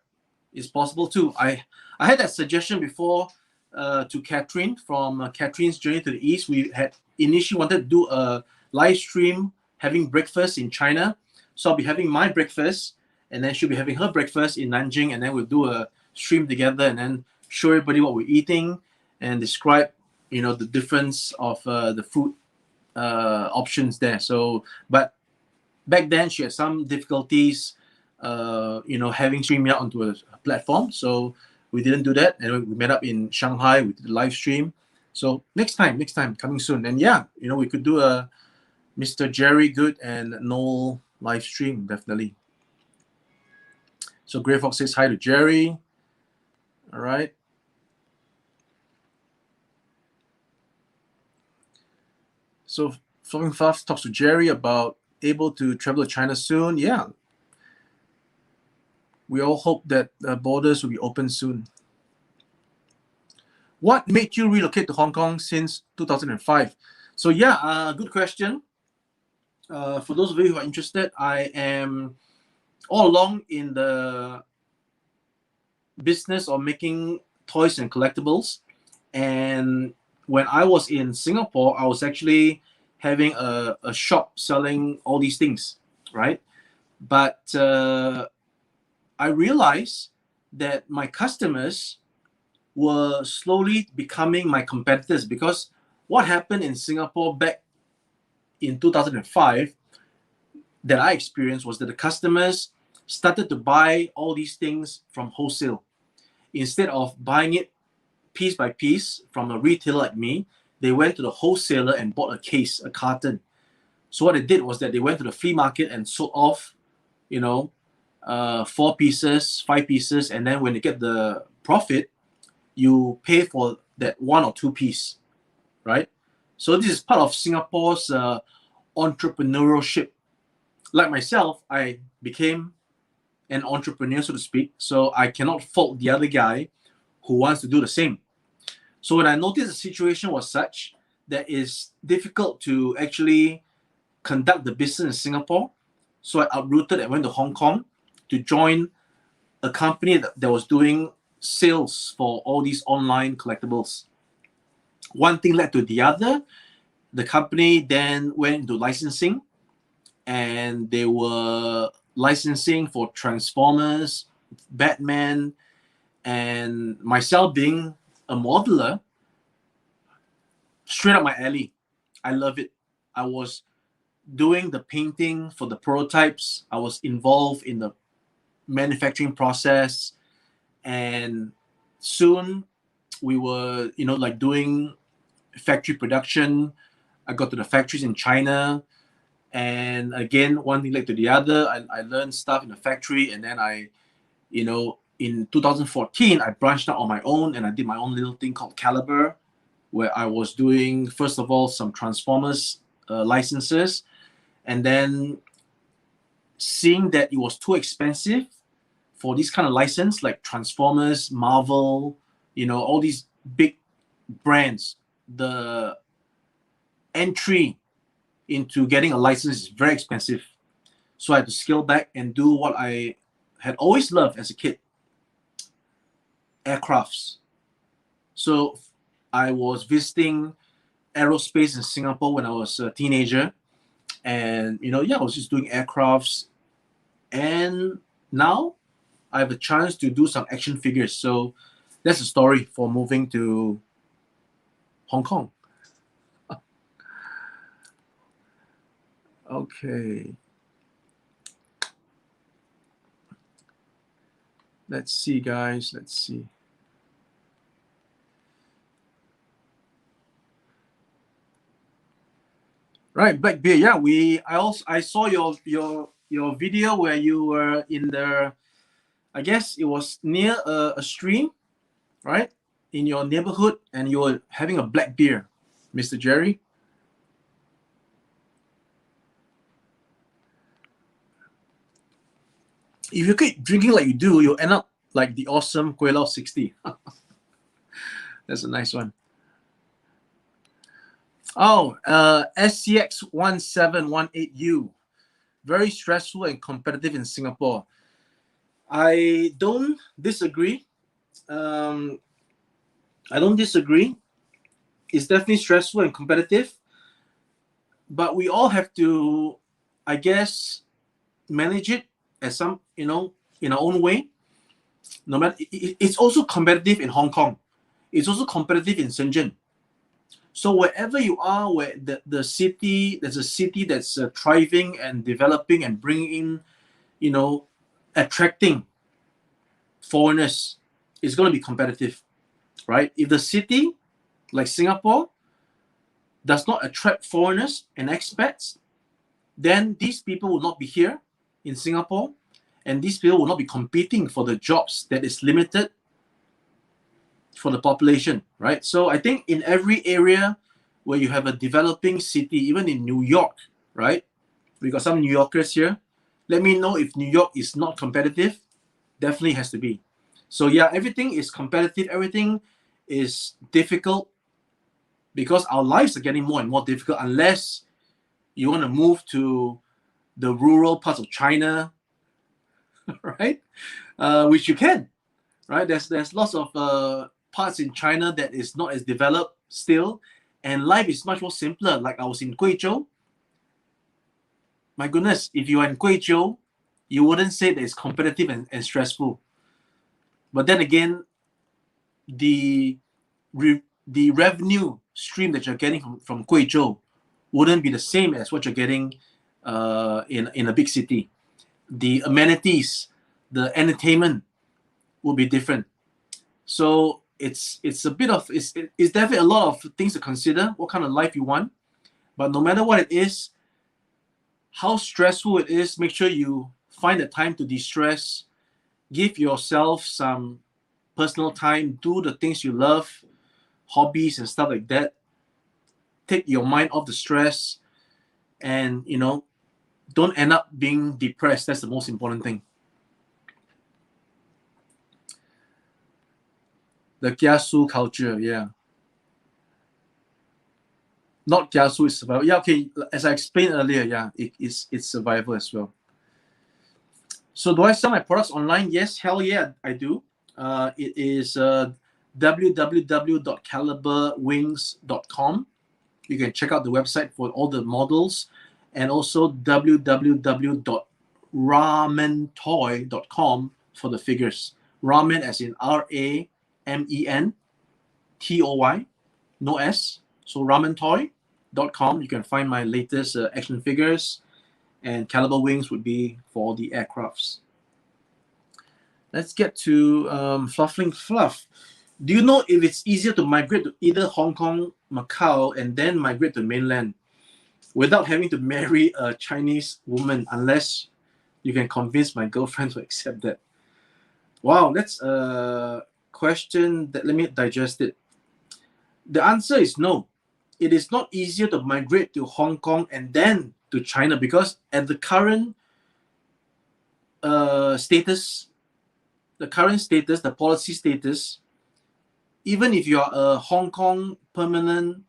Is possible too. I had that suggestion before to Catherine from Catherine's Journey to the East. We had initially wanted to do a live stream having breakfast in China. So I'll be having my breakfast, and then she'll be having her breakfast in Nanjing, and then we'll do a stream together and then show everybody what we're eating and describe, the difference of the food options there. So, but back then she had some difficulties, having StreamYard onto a platform. So we didn't do that, and we met up in Shanghai. We did a live stream. So next time, coming soon. And yeah, we could do a Mr. Jerry Good and Noel live stream, definitely. So Grey Fox says hi to Jerry. All right. So Fluffing Fluff talks to Jerry about able to travel to China soon. Yeah. We all hope that the borders will be open soon. What made you relocate to Hong Kong since 2005? So yeah, good question. For those of you who are interested, I am all along in the business of making toys and collectibles. And when I was in Singapore, I was actually having a shop selling all these things, right? But I realized that my customers were slowly becoming my competitors, because what happened in Singapore back in 2005 that I experienced was that the customers started to buy all these things from wholesale. Instead of buying it piece by piece from a retailer like me, they went to the wholesaler and bought a case, a carton. So what they did was that they went to the flea market and sold off, 4 pieces, 5 pieces, and then when they get the profit, you pay for that 1 or 2 piece, right? So this is part of Singapore's entrepreneurship. Like myself, I became an entrepreneur, so to speak, so I cannot fault the other guy who wants to do the same. So when I noticed the situation was such that it's difficult to actually conduct the business in Singapore, so I uprooted and went to Hong Kong to join a company that was doing sales for all these online collectibles. One thing led to the other. The company then went into licensing, and they were licensing for Transformers, Batman, and myself being a modeler, straight up my alley. I love it. I was doing the painting for the prototypes. I was involved in the manufacturing process, and soon we were, doing factory production. I got to the factories in China, and again, one thing led to the other. I learned stuff in the factory, and then in 2014, I branched out on my own, and I did my own little thing called Caliber, where I was doing, first of all, some Transformers licenses, and then seeing that it was too expensive for this kind of license, like Transformers, Marvel, all these big brands, the entry into getting a license is very expensive. So I had to scale back and do what I had always loved as a kid, aircrafts. So I was visiting aerospace in Singapore when I was a teenager, and I was just doing aircrafts, and now I have a chance to do some action figures. So that's the story for moving to Hong Kong. Okay. Let's see, guys. Let's see. Right, Black Bear. Yeah, I saw your video where you were in the, I guess it was near a stream, right, in your neighborhood, and you were having a black beer, Mr. Jerry. If you keep drinking like you do, you'll end up like the awesome Kueh Lao 60. That's a nice one. Oh, SCX1718U. Very stressful and competitive in Singapore. I don't disagree. I don't disagree. It's definitely stressful and competitive. But we all have to, I guess, manage it as some, in our own way. No matter, it's also competitive in Hong Kong. It's also competitive in ShenZhen. So wherever you are, where there's a city that's thriving and developing and bringing in, attracting foreigners, it's going to be competitive, right? If the city, like Singapore, does not attract foreigners and expats, then these people will not be here in Singapore, and these people will not be competing for the jobs that is limited for the population, right? So I think in every area where you have a developing city, even in New York, right? We got some New Yorkers here. Let me know if New York is not competitive. Definitely has to be. So yeah, everything is competitive. Everything is difficult because our lives are getting more and more difficult unless you want to move to the rural parts of China, right? Which you can, right? There's lots of parts in China that is not as developed still, and life is much more simpler. Like I was in Guizhou. My goodness, if you are in Guizhou, you wouldn't say that it's competitive and stressful. But then again, the revenue stream that you're getting from Guizhou wouldn't be the same as what you're getting in a big city. The amenities, the entertainment will be different. So it's a bit of it's definitely a lot of things to consider. What kind of life you want, but no matter what it is, how stressful it is, make sure you find the time to de-stress. Give yourself some personal time. Do the things you love, hobbies and stuff like that. Take your mind off the stress, and don't end up being depressed. That's the most important thing. The Kiasu culture, yeah. Not Kiasu is survival. Yeah, okay. As I explained earlier, yeah, it's survival as well. So do I sell my products online? Yes, hell yeah, I do. It is www.caliberwings.com. You can check out the website for all the models, and also www.ramentoy.com for the figures. Ramen as in RAMEN no S. So ramentoy.com. You can find my latest action figures, and Caliber Wings would be for the aircrafts. Let's get to Fluffling Fluff. Do you know if it's easier to migrate to either Hong Kong, Macau, and then migrate to mainland without having to marry a Chinese woman, unless you can convince my girlfriend to accept that? Wow, that's a question that, let me digest it. The answer is no. It is not easier to migrate to Hong Kong and then to China, because at the current status, the policy status, even if you are a Hong Kong permanent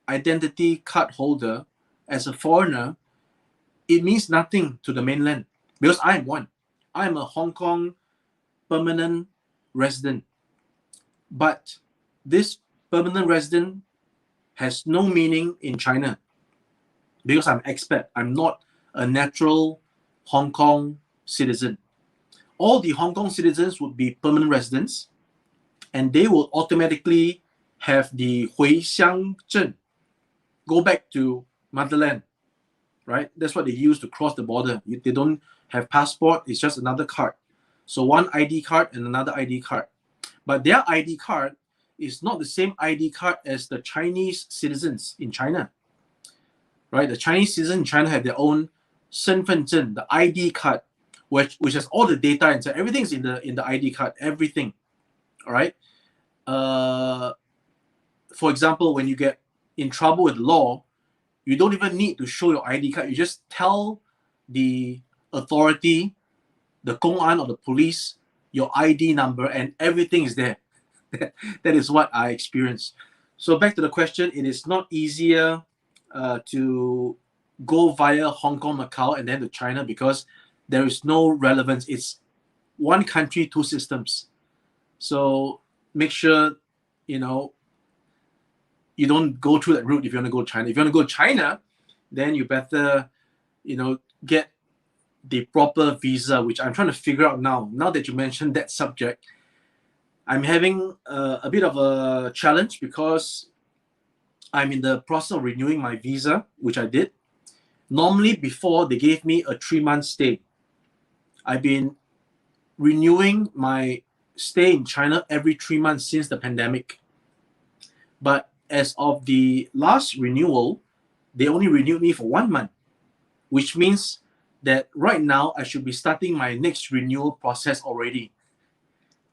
identity card holder as a foreigner, it means nothing to the mainland, because I am one. I am a Hong Kong permanent resident. But this permanent resident has no meaning in China because I'm expat. I'm not a natural Hong Kong citizen. All the Hong Kong citizens would be permanent residents, and they will automatically have the 回乡证, go back to motherland, right? That's what they use to cross the border. They don't have passport, it's just another card. So one ID card and another ID card. But their ID card is not the same ID card as the Chinese citizens in China, right? The Chinese citizens in China have their own 身份证, the ID card, which has all the data inside. Everything's in the ID card, everything, all right? For example, when you get in trouble with law, you don't even need to show your ID card. You just tell the authority, the 公安 or the police, your ID number, and everything is there. That is what I experienced. So back to the question, it is not easier to go via Hong Kong, Macau, and then to China, because there is no relevance. It's one country, two systems. So make sure, you don't go through that route if you want to go to China. If you want to go to China, then you better, get the proper visa, which I'm trying to figure out now. Now that you mentioned that subject, I'm having a bit of a challenge because I'm in the process of renewing my visa, which I did. Normally, before, they gave me a 3-month stay. I've been renewing my stay in China every 3 months since the pandemic. But as of the last renewal, they only renewed me for 1 month, which means that right now I should be starting my next renewal process already,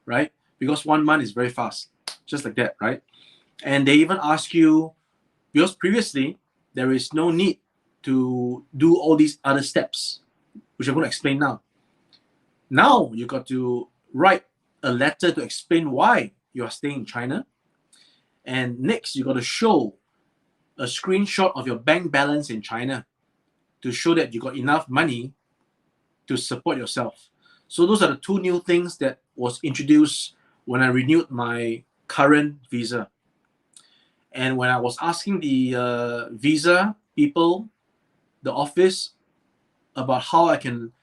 right? Because 1 month is very fast, just like that, right? And they even ask you, because previously there is no need to do all these other steps, which I'm going to explain now. Now you got to write a letter to explain why you are staying in China. And next, you got to show a screenshot of your bank balance in China to show that you got enough money to support yourself. So those are the two new things that was introduced when I renewed my current visa. And when I was asking the visa people, the office, about how I can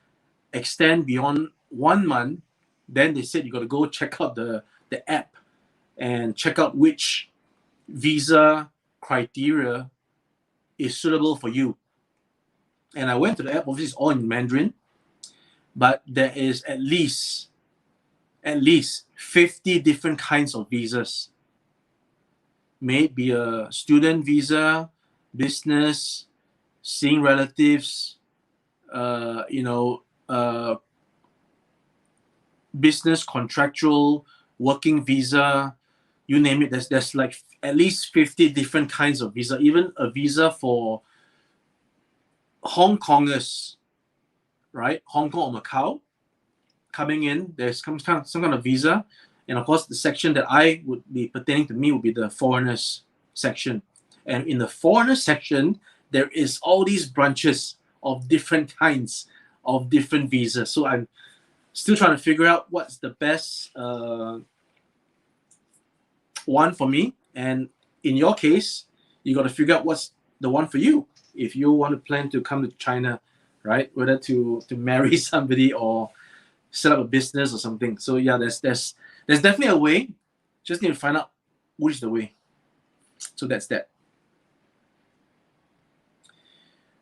extend beyond 1 month, then they said you got to go check out the app and check out which visa criteria is suitable for you. And I went to the app. Obviously, it's all in Mandarin, but there is at least 50 different kinds of visas. May it be a student visa, business, seeing relatives, business, contractual, working visa, you name it. There's like at least 50 different kinds of visa. Even a visa for Hong Kongers, right? Hong Kong or Macau coming in, there's some kind of visa. And of course, the section that I would be pertaining to me would be the foreigners section. And in the foreigners section, there is all these branches of different kinds of different visas. So I'm still trying to figure out what's the best one for me. And in your case, you got to figure out what's the one for you if you want to plan to come to China, right? Whether to marry somebody or set up a business or something. So yeah, there's definitely a way. Just need to find out which is the way. So that's that.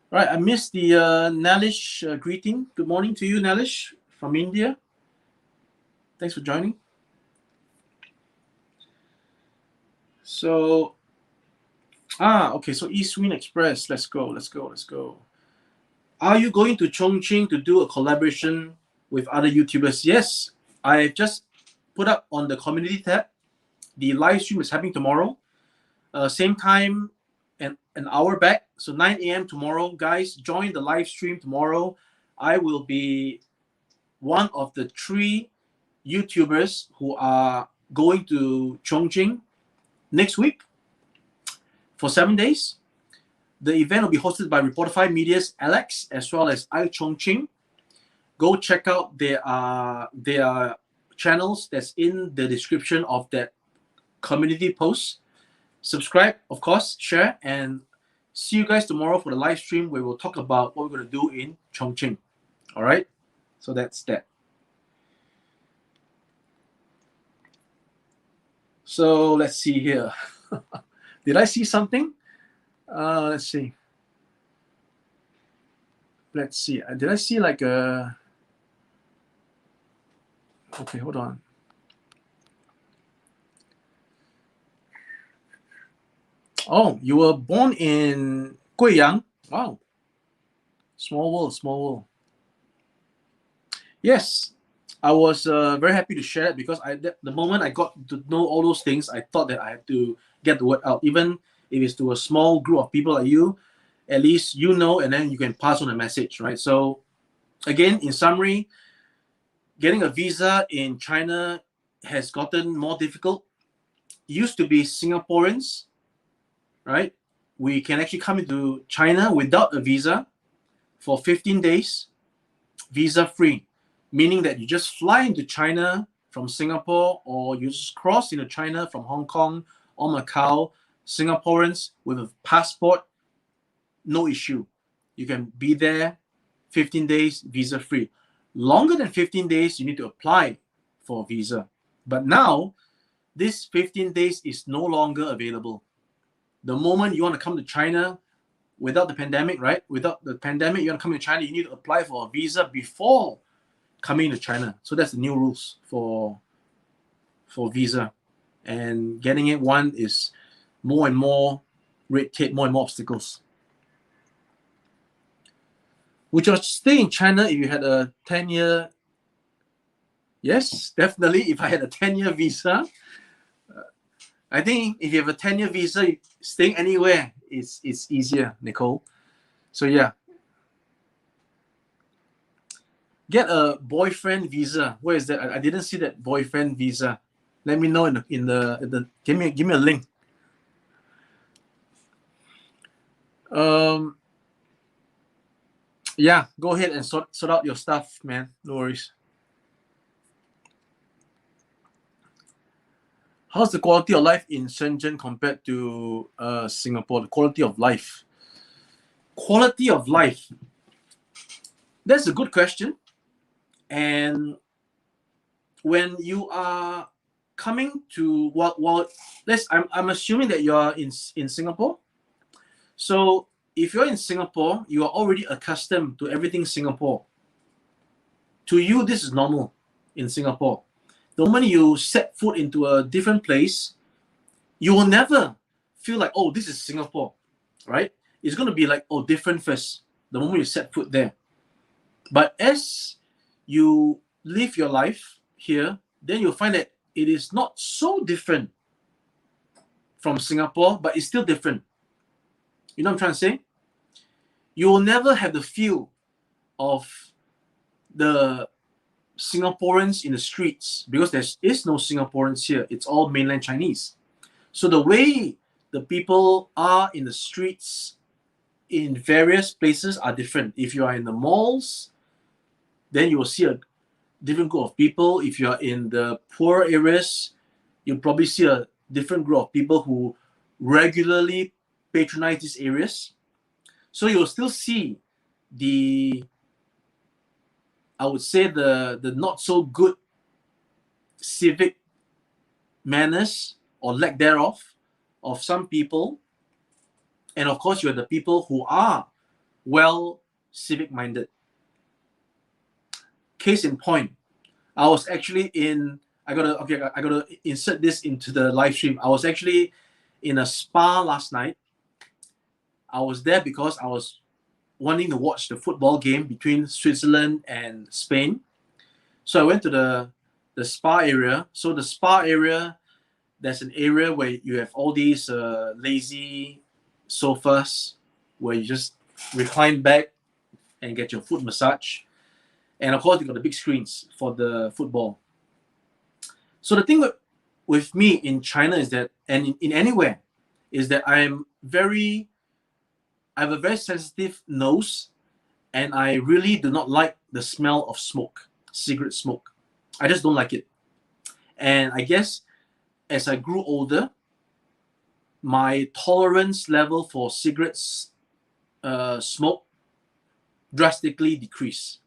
All right, I missed the Nalish greeting. Good morning to you, Nalish, from India. Thanks for joining. So, okay, so Eastwind Express. Let's go. Are you going to Chongqing to do a collaboration with other YouTubers? Yes, I just put up on the community tab. The live stream is happening tomorrow. Same time, an hour back. So 9 a.m. tomorrow, guys. Join the live stream tomorrow. I will be one of the 3 YouTubers who are going to Chongqing next week for 7 days. The event will be hosted by Reportify Media's Alex as well as I Chongqing. Go check out their channels that's in the description of that community post. Subscribe, of course, share, and see you guys tomorrow for the live stream where we'll talk about what we're going to do in Chongqing. All right? So that's that. So let's see here. Did I see something? Let's see. Did I see like a... Okay, hold on. Oh, you were born in Guiyang. Wow. Small world. Yes, I was very happy to share it because the moment I got to know all those things, I thought that I had to get the word out. Even if it's to a small group of people like you, at least you know, and then you can pass on the message, right? So again, in summary, getting a visa in China has gotten more difficult. It used to be Singaporeans, right? We can actually come into China without a visa for 15 days, visa-free, meaning that you just fly into China from Singapore or you just cross into China from Hong Kong or Macau. Singaporeans with a passport, no issue. You can be there 15 days, visa-free. Longer than 15 days, you need to apply for a visa. But now, this 15 days is no longer available. The moment you want to come to China without the pandemic, right? Without the pandemic, you want to come to China, you need to apply for a visa before coming to China. So that's the new rules for visa. And getting it one is more and more red tape, more and more obstacles. Would you stay in China if you had a 10-year? Yes, definitely. If I had a 10-year visa, I think if you have a 10-year visa, staying anywhere is easier, Nicole. So yeah. Get a boyfriend visa. Where is that? I didn't see that boyfriend visa. Let me know in the give me a link. Yeah, go ahead and sort out your stuff, man. No worries. How's the quality of life in ShenZhen compared to Singapore? The quality of life. Quality of life. That's a good question. And when you are coming to I'm assuming that you are in Singapore. So if you're in Singapore, you are already accustomed to everything Singapore. To you, this is normal in Singapore. The moment you set foot into a different place, you will never feel like, oh, this is Singapore, right? It's going to be like, oh, different first, the moment you set foot there. But as you live your life here, then you'll find that it is not so different from Singapore, but it's still different. You know what I'm trying to say? You will never have the feel of the Singaporeans in the streets because there is no Singaporeans here. It's all mainland Chinese. So the way the people are in the streets in various places are different. If you are in the malls, then you will see a different group of people. If you are in the poor areas, you'll probably see a different group of people who regularly patronize these areas. So you'll still see I would say the not so good civic manners or lack thereof of some people. And of course, you are the people who are well civic minded. Case in point, I was actually I gotta insert this into the live stream. I was actually in a spa last night. I was there because I was wanting to watch the football game between Switzerland and Spain. So I went to the spa area. So the spa area, there's an area where you have all these lazy sofas where you just recline back and get your foot massage. And of course, they got the big screens for the football. So the thing with me in China is that, and in anywhere, is that I have a very sensitive nose, and I really do not like the smell of smoke, cigarette smoke. I just don't like it. And I guess as I grew older, my tolerance level for cigarettes smoke drastically decreased.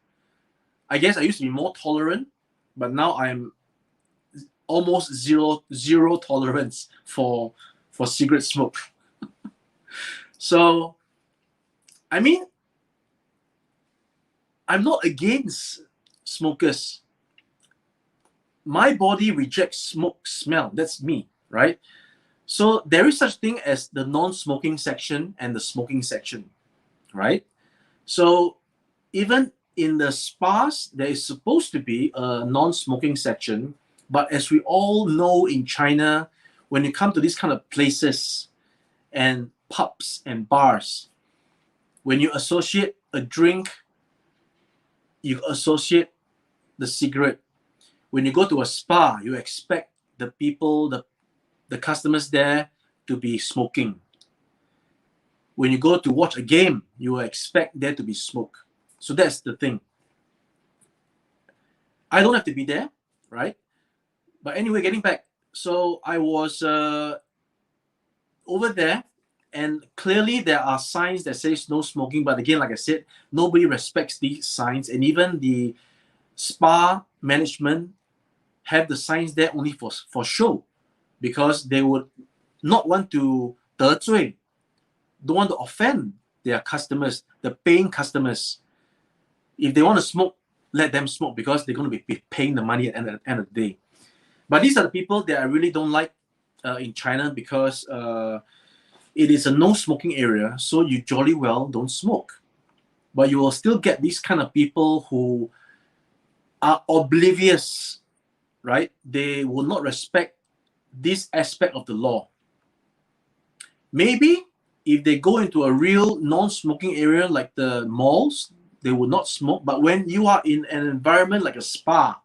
I guess I used to be more tolerant, but now I'm almost zero tolerance for cigarette smoke. So, I mean, I'm not against smokers. My body rejects smoke smell. That's me, right? So there is such thing as the non-smoking section and the smoking section, right? So even in the spas, there is supposed to be a non-smoking section, but as we all know in China, when you come to these kind of places and pubs and bars, when you associate a drink, you associate the cigarette. When you go to a spa, you expect the people, the customers there to be smoking. When you go to watch a game, you expect there to be smoke. So that's the thing. I don't have to be there, right? But anyway, getting back. So I was over there, and clearly there are signs that says no smoking. But again, like I said, nobody respects these signs, and even the spa management have the signs there only for show, because they would not want to 得罪, don't want to offend their customers, the paying customers. If they want to smoke, let them smoke, because they're going to be paying the money at the end of the day. But these are the people that I really don't like in China, because it is a no smoking area, so you jolly well don't smoke. But you will still get these kind of people who are oblivious, right? They will not respect this aspect of the law. Maybe if they go into a real non-smoking area like the malls, they would not smoke. But when you are in an environment like a spa,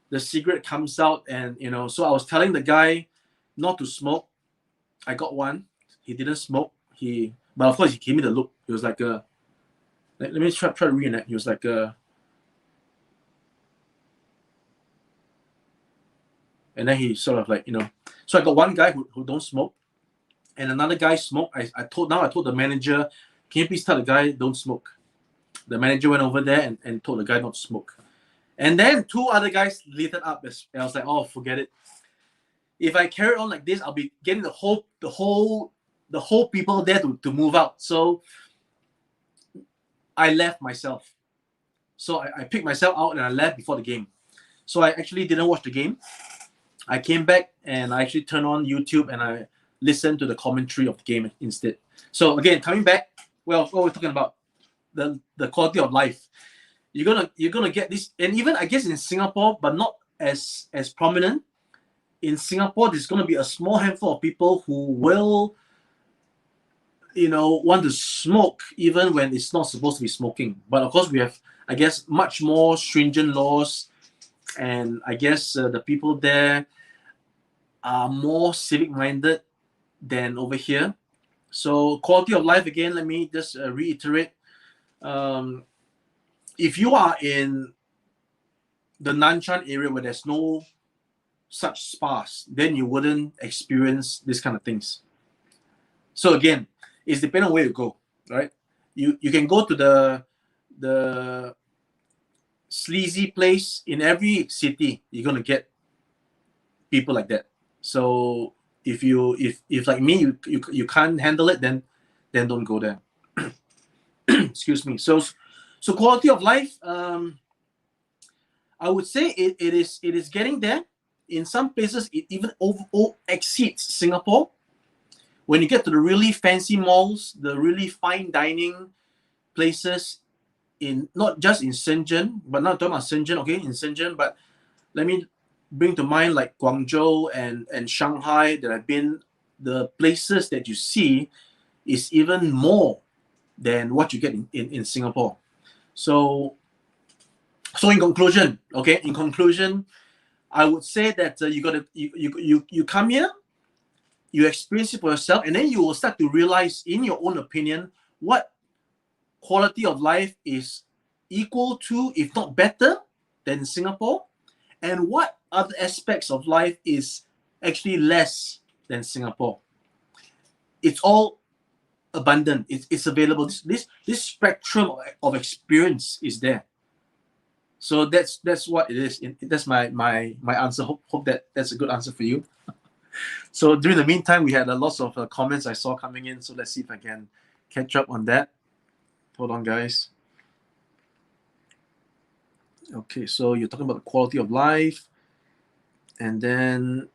the cigarette comes out, and so I was telling the guy not to smoke. I got one. He didn't smoke. But of course he gave me the look. He was like let me try to reenact. He was like and then he sort of like, so I got one guy who don't smoke, and another guy smoke. I told the manager, can you please tell the guy don't smoke? The manager went over there and told the guy not to smoke. And then 2 other guys lit it up. And I was like, oh, forget it. If I carry on like this, I'll be getting the whole people there to move out. So I left myself. So I picked myself out and I left before the game. So I actually didn't watch the game. I came back and I actually turned on YouTube and I listened to the commentary of the game instead. So again, coming back, well, what we're talking about, the quality of life. You're gonna get this, and even I guess in Singapore, but not as prominent. In Singapore, there's gonna be a small handful of people who will, want to smoke even when it's not supposed to be smoking. But of course, we have, I guess, much more stringent laws, and I guess the people there are more civic-minded than over here. So quality of life, again, let me just reiterate. If you are in the Nanshan area where there's no such spas, then you wouldn't experience this kind of things. So again, it's depending on where you go, right? You can go to the sleazy place in every city. You're gonna get people like that. So if like me, you can't handle it, then don't go there. Excuse me. So quality of life, I would say it is getting there. In some places, it even exceeds Singapore. When you get to the really fancy malls, the really fine dining places, not just in ShenZhen, but not talking about ShenZhen, okay, in ShenZhen, but let me bring to mind like Guangzhou and Shanghai that I've been. The places that you see is even more than what you get in Singapore. So in conclusion, I would say that you come here, you experience it for yourself, and then you will start to realize, in your own opinion, what quality of life is equal to, if not better, than Singapore, and what other aspects of life is actually less than Singapore. It's all abundant. It's available. This spectrum of experience is there. So that's what it is. That's my answer. Hope that's a good answer for you. So during the meantime, we had lots of comments I saw coming in. So let's see if I can catch up on that. Hold on, guys. Okay, so you're talking about the quality of life, and then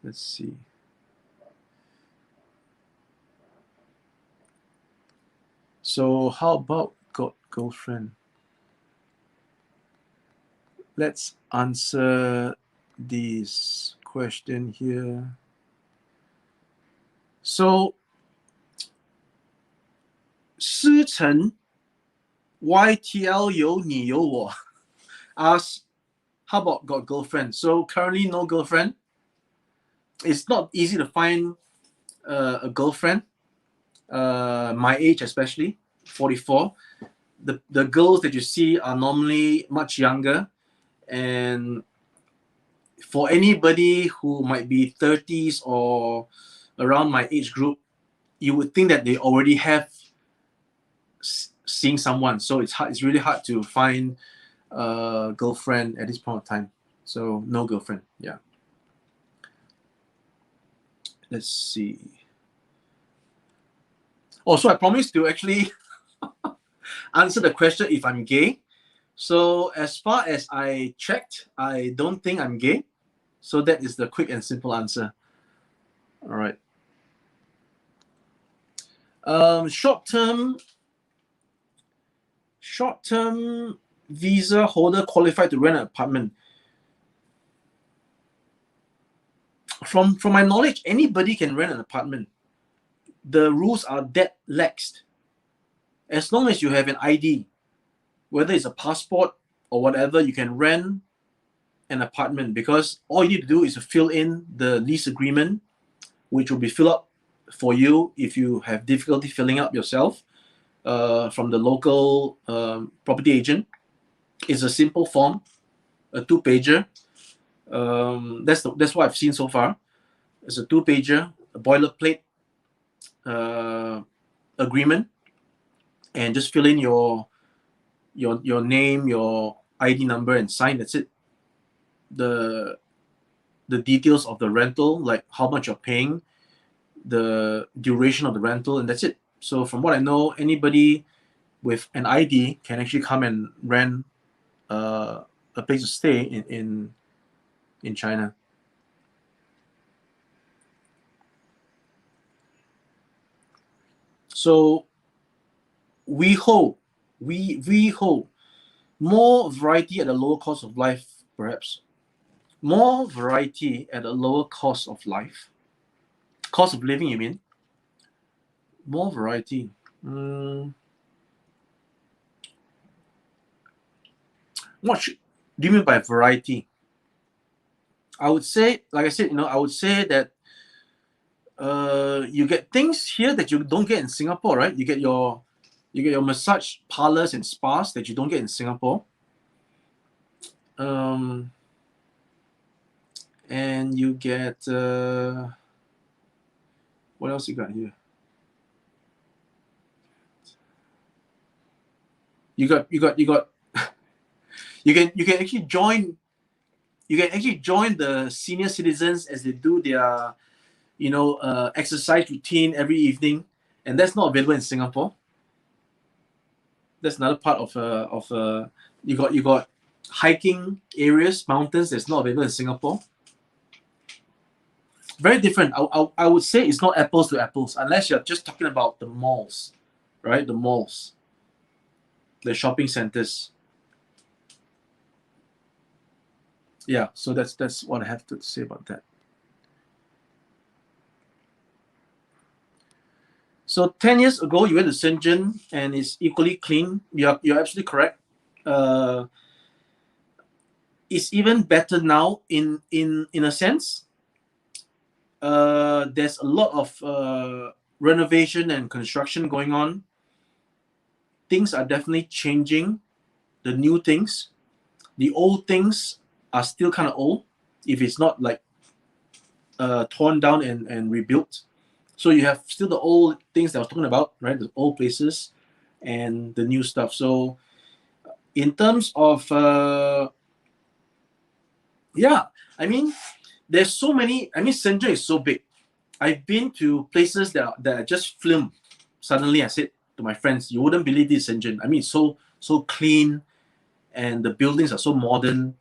let's see. So how about girlfriend? Let's answer this question here. So, 师承 YTL 有你有我 asks, how about got girlfriend? So currently no girlfriend. It's not easy to find a girlfriend. My age especially, 44. The girls that you see are normally much younger, and for anybody who might be 30s or around my age group, you would think that they already have seen someone. So it's really hard to find a girlfriend at this point of time. So no girlfriend. Yeah. Let's see. Also, I promised to actually answer the question if I'm gay. So as far as I checked, I don't think I'm gay. So that is the quick and simple answer. All right. Short-term visa holder qualified to rent an apartment. From my knowledge, anybody can rent an apartment. the rules are that laxed. As long as you have an ID, whether it's a passport or whatever, you can rent an apartment, because all you need to do is to fill in the lease agreement, which will be filled up for you if you have difficulty filling up yourself from the local property agent. It's a simple form, a 2-pager. That's what I've seen so far. It's a 2-pager, a boilerplate agreement, and just fill in your name, your ID number, and sign. That's it. The details of the rental, like how much you're paying, the duration of the rental, and that's it. So from what I know, anybody with an ID can actually come and rent a place to stay in China. So we hope more variety at a lower cost of life, perhaps. More variety at a lower cost of life. Cost of living, you mean? More variety. What do you mean by variety? I would say, like I said, I would say that you get things here that you don't get in Singapore, right? You get your massage parlors and spas that you don't get in Singapore. And you get what else you got here? You got you can actually join the senior citizens as they do their exercise routine every evening, and that's not available in Singapore. That's another part of you got hiking areas, mountains that's not available in Singapore. Very different. I would say it's not apples to apples, unless you're just talking about the malls, right? The malls, the shopping centers. Yeah, so that's what I have to say about that. So 10 years ago, you went to ShenZhen and it's equally clean. You're absolutely correct. It's even better now in a sense. There's a lot of renovation and construction going on. Things are definitely changing. The new things, the old things are still kind of old if it's not like torn down and rebuilt. So you have still the old things that I was talking about, right? The old places and the new stuff. So in terms of there's so many. ShenZhen is so big. I've been to places that are just film. Suddenly I said to my friends, you wouldn't believe this ShenZhen. It's so clean, and the buildings are so modern.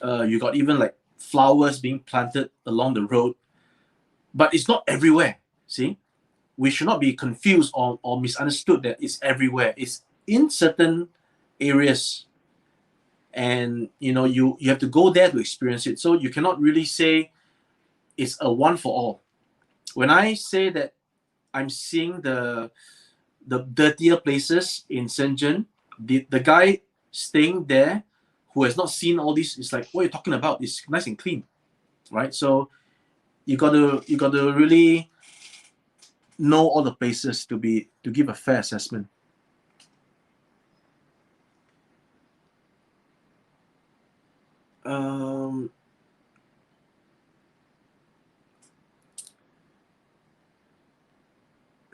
You got even like flowers being planted along the road. But it's not everywhere. See, we should not be confused or misunderstood that it's everywhere. It's in certain areas, and you have to go there to experience it. So you cannot really say it's a one for all. When I say that I'm seeing the dirtier places in ShenZhen, the guy staying there who has not seen all this is like, what are you talking about? It's nice and clean, right? So you got to really know all the places to give a fair assessment.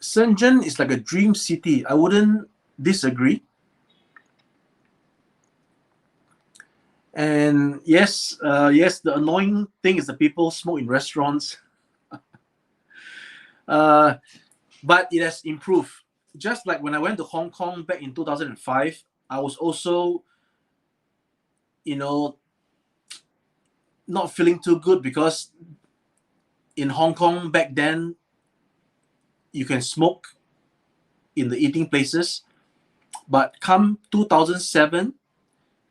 ShenZhen is like a dream city. I wouldn't disagree. And yes, the annoying thing is the people smoke in restaurants. But it has improved. Just like when I went to Hong Kong back in 2005, I was also, not feeling too good, because in Hong Kong back then, you can smoke in the eating places. But come 2007,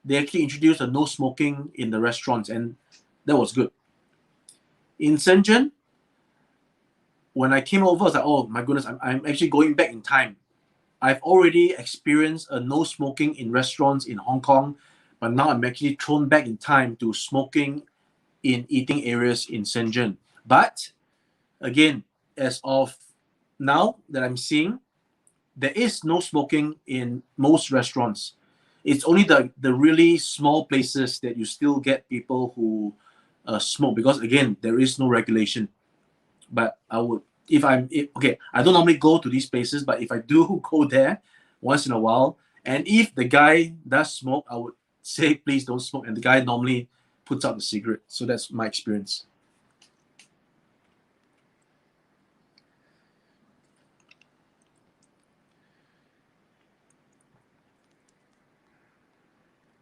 they actually introduced a no smoking in the restaurants, and that was good. In ShenZhen, when I came over, I was like, oh my goodness, I'm actually going back in time. I've already experienced a no smoking in restaurants in Hong Kong, but now I'm actually thrown back in time to smoking in eating areas in ShenZhen. But again, as of now that I'm seeing, there is no smoking in most restaurants. It's only the really small places that you still get people who smoke, because again, there is no regulation. But I would, okay, I don't normally go to these places, but if I do go there once in a while, and if the guy does smoke, I would say, please don't smoke. And the guy normally puts out the cigarette. So that's my experience.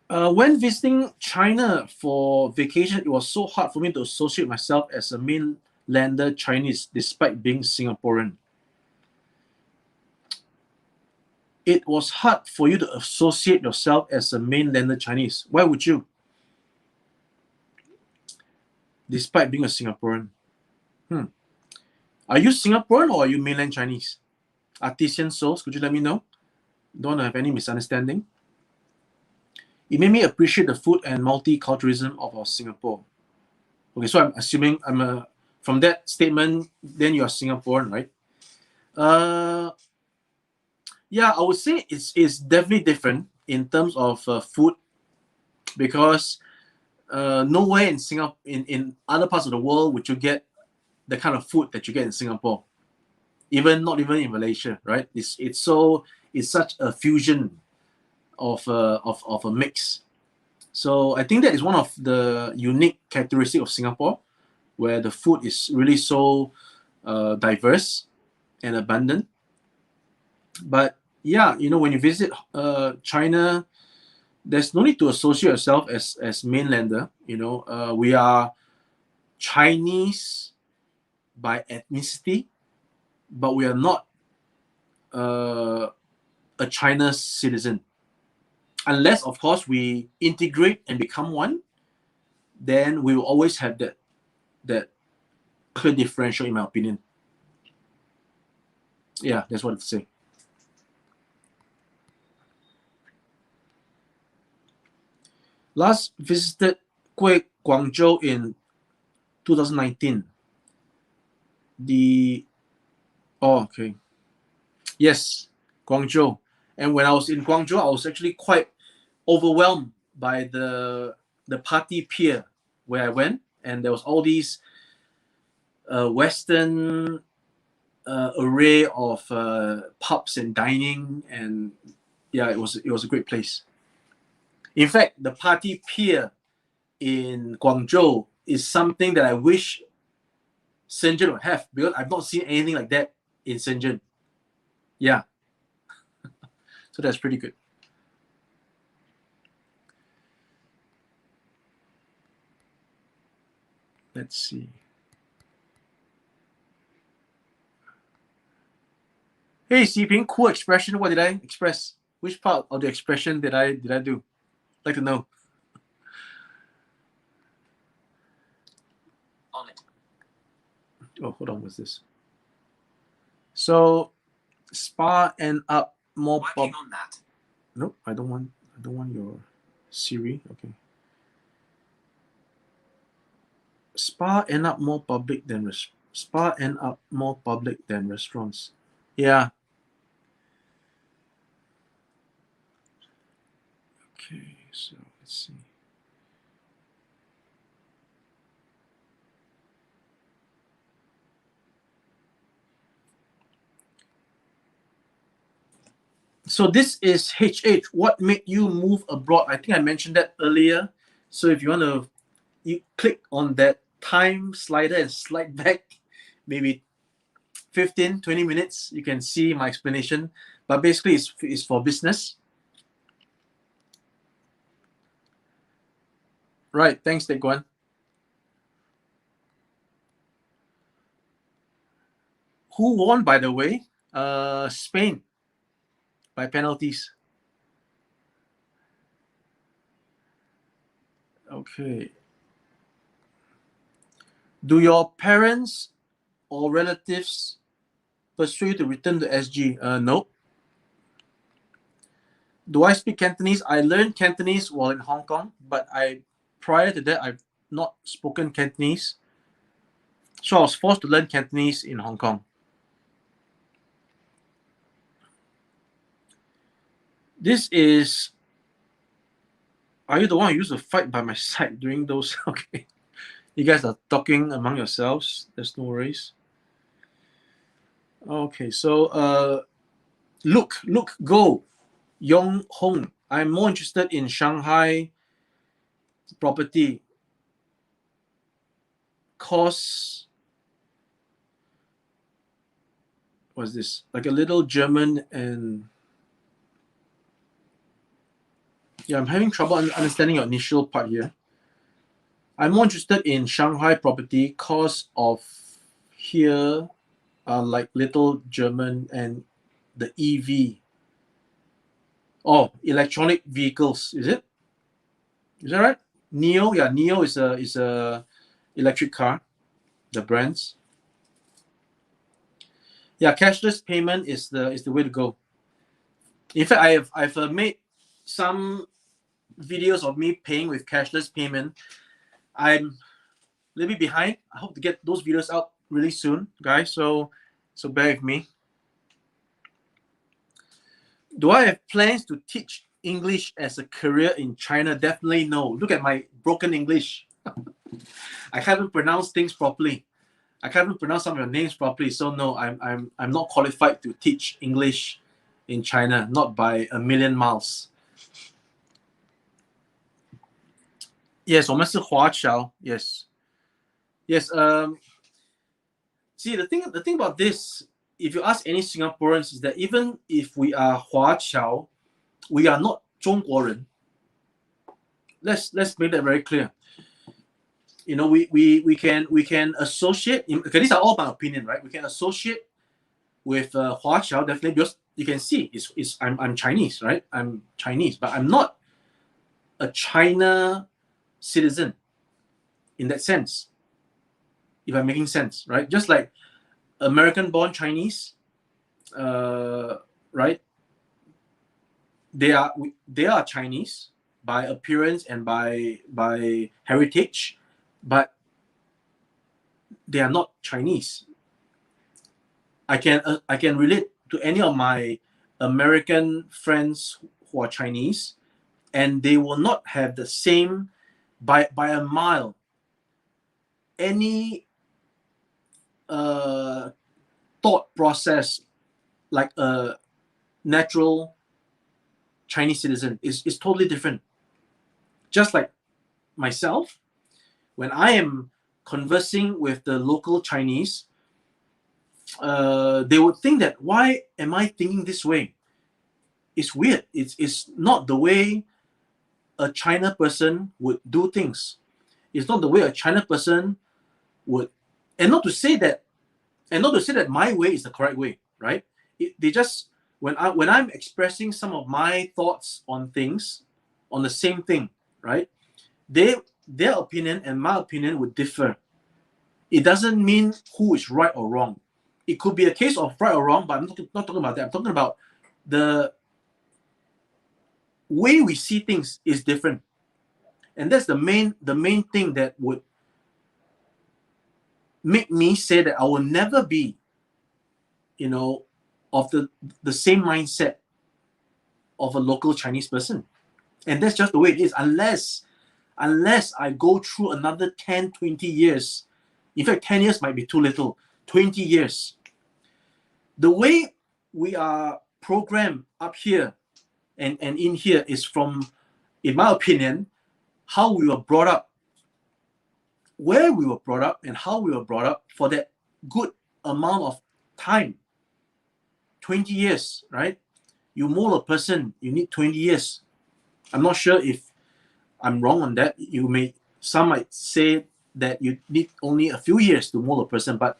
When visiting China for vacation, it was so hard for me to associate myself as a mainlander Chinese despite being Singaporean. It was hard for you to associate yourself as a mainlander Chinese. Why would you? Despite being a Singaporean. Are you Singaporean or are you mainland Chinese? Artisan souls, could you let me know? Don't want to have any misunderstanding. It made me appreciate the food and multiculturalism of our Singapore. Okay, so I'm assuming from that statement, then you are Singaporean, right? Yeah, I would say it's definitely different in terms of food, because nowhere in Singapore, in other parts of the world, would you get the kind of food that you get in Singapore. Not even in Malaysia, right? It's such a fusion of a mix. So I think that is one of the unique characteristics of Singapore, where the food is really so diverse and abundant. But yeah, when you visit China, there's no need to associate yourself as mainlander. We are Chinese by ethnicity, but we are not a China citizen. Unless, of course, we integrate and become one, then we will always have that clear differential, in my opinion. Yeah, that's what I'd say. Last visited Guangzhou in 2019. Okay. Yes, Guangzhou. And when I was in Guangzhou, I was actually quite overwhelmed by the party pier where I went, and there was all these Western array of pubs and dining, and yeah, it was a great place. In fact, the party pier in Guangzhou is something that I wish ShenZhen would have, because I've not seen anything like that in ShenZhen. Yeah. So that's pretty good. Let's see. Hey, Xiping, cool expression. What did I express? Which part of the expression did I do? I'd like to know. On it. Oh, hold on. What's this? So, spa and up more. Working on that. Nope, I don't want your Siri. Okay. Spa end up more public than restaurants. Yeah. Okay, so let's see. So this is HH. What made you move abroad? I think I mentioned that earlier. So if you want to, you click on that time slider and slide back maybe 15, 20 minutes. You can see my explanation. But basically, it's for business. Right. Thanks, Teck Guan. Who won, by the way? Spain, by penalties. Okay. Do your parents or relatives persuade you to return to SG? No. Do I speak Cantonese? I learned Cantonese while in Hong Kong, but prior to that, I've not spoken Cantonese. So I was forced to learn Cantonese in Hong Kong. This is, are you the one who used to fight by my side during those? Okay. You guys are talking among yourselves. There's no worries. Okay, so look, go. Yong Hong. I'm more interested in Shanghai property. Cause, what's this? Like a little German and yeah, I'm having trouble understanding your initial part here. I'm more interested in Shanghai property cause of here like little German and the EV. Oh, electronic vehicles, is it? Is that right? NIO, yeah, NIO is a electric car, the brands. Yeah, cashless payment is the way to go. In fact, I've made some videos of me paying with cashless payment. I'm a little bit behind. I hope to get those videos out really soon, guys. So bear with me. Do I have plans to teach English as a career in China? Definitely no. Look at my broken English. I can't even pronounce things properly. I can't even pronounce some of your names properly. So no, I'm not qualified to teach English in China, not by a million miles. Yes, 我们是华侨. Yes. Yes. See, the thing about this, if you ask any Singaporeans, is that even if we are 华侨, we are not 中国人. Let's make that very clear. You know, we can associate. Okay, these are all my opinion, right? We can associate with 华侨 definitely because you can see I'm Chinese, right? I'm Chinese, but I'm not a China citizen in that sense. If I'm making sense, right? Just like American-born Chinese, right? They are Chinese by appearance and by heritage, but they are not Chinese. I can relate to any of my American friends who are Chinese, and they will not have the same by a mile any thought process like a natural Chinese citizen. Is totally different. Just like myself, when I am conversing with the local Chinese, they would think that, why am I thinking this way? It's weird. It's not the way a China person would do things. It's not the way a China person would, and not to say that my way is the correct way, right? They just, when I'm expressing some of my thoughts on things, on the same thing, right? Their opinion and my opinion would differ. It doesn't mean who is right or wrong. It could be a case of right or wrong, but I'm not talking about that. I'm talking about the way we see things is different. And that's the main thing that would make me say that I will never be, you know, of the same mindset of a local Chinese person. And that's just the way it is, unless I go through another 10, 20 years. In fact, 10 years might be too little. 20 years. The way we are programmed up here and in here is from, in my opinion, how we were brought up, where we were brought up, and how we were brought up for that good amount of time. 20 years, right? You mold a person, you need 20 years. I'm not sure if I'm wrong on that. Some might say that you need only a few years to mold a person, but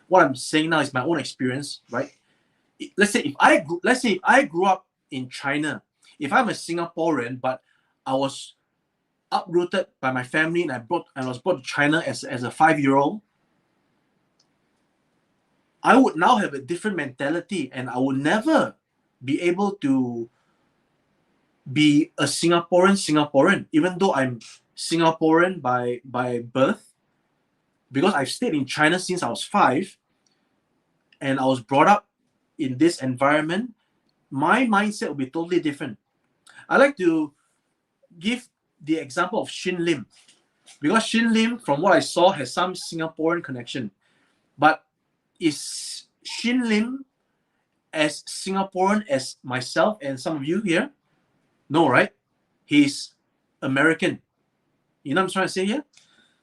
what I'm saying now is my own experience, right? Let's say if I grew up in China, if I'm a Singaporean, but I was uprooted by my family and I was brought to China as a 5-year-old, I would now have a different mentality, and I would never be able to be a Singaporean, even though I'm Singaporean by birth, because I've stayed in China since I was 5, and I was brought up in this environment. My mindset will be totally different. I like to give the example of Shin Lim, because Shin Lim, from what I saw, has some Singaporean connection. But is Shin Lim as Singaporean as myself and some of you here? No, right? He's American. You know what I'm trying to say here?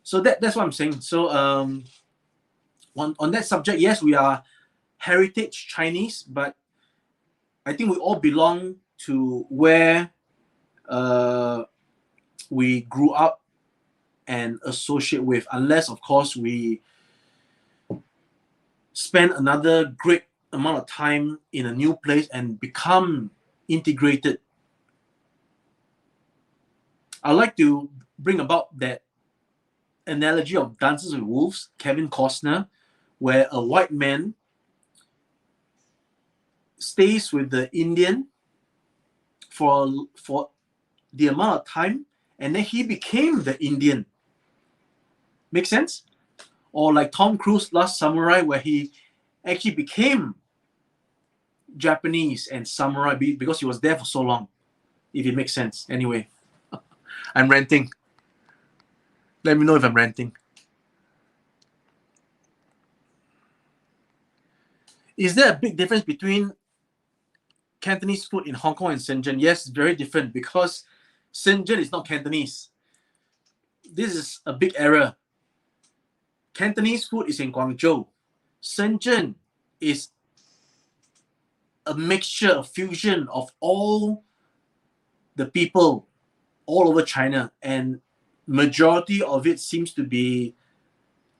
So that's what I'm saying. So on that subject, yes, we are heritage Chinese, but I think we all belong to where we grew up and associate with, unless of course we spend another great amount of time in a new place and become integrated. I like to bring about that analogy of Dances with Wolves, Kevin Costner, where a white man stays with the Indian for the amount of time, and then he became the Indian. Make sense? Or like Tom Cruise, Last Samurai, where he actually became Japanese and samurai because he was there for so long. If it makes sense. Anyway, I'm ranting. Let me know if I'm ranting. Is there a big difference between Cantonese food in Hong Kong and ShenZhen? Yes, very different, because ShenZhen is not Cantonese. This is a big error. Cantonese food is in Guangzhou. ShenZhen is a mixture, a fusion of all the people all over China, and majority of it seems to be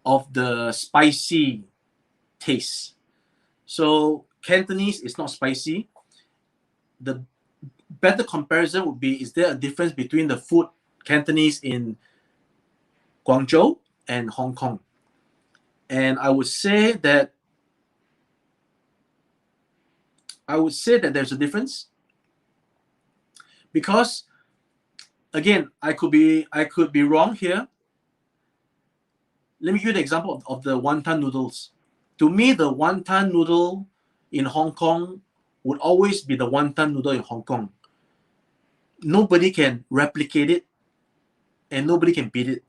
of the spicy taste. So Cantonese is not spicy. The better comparison would be, is there a difference between the food Cantonese in Guangzhou and Hong Kong? And I would say that there's a difference, because again, I could be wrong here. Let me give you an example of the wonton noodles. To me, the wonton noodle in Hong Kong would always be the wonton noodle in Hong Kong. Nobody can replicate it, and nobody can beat it.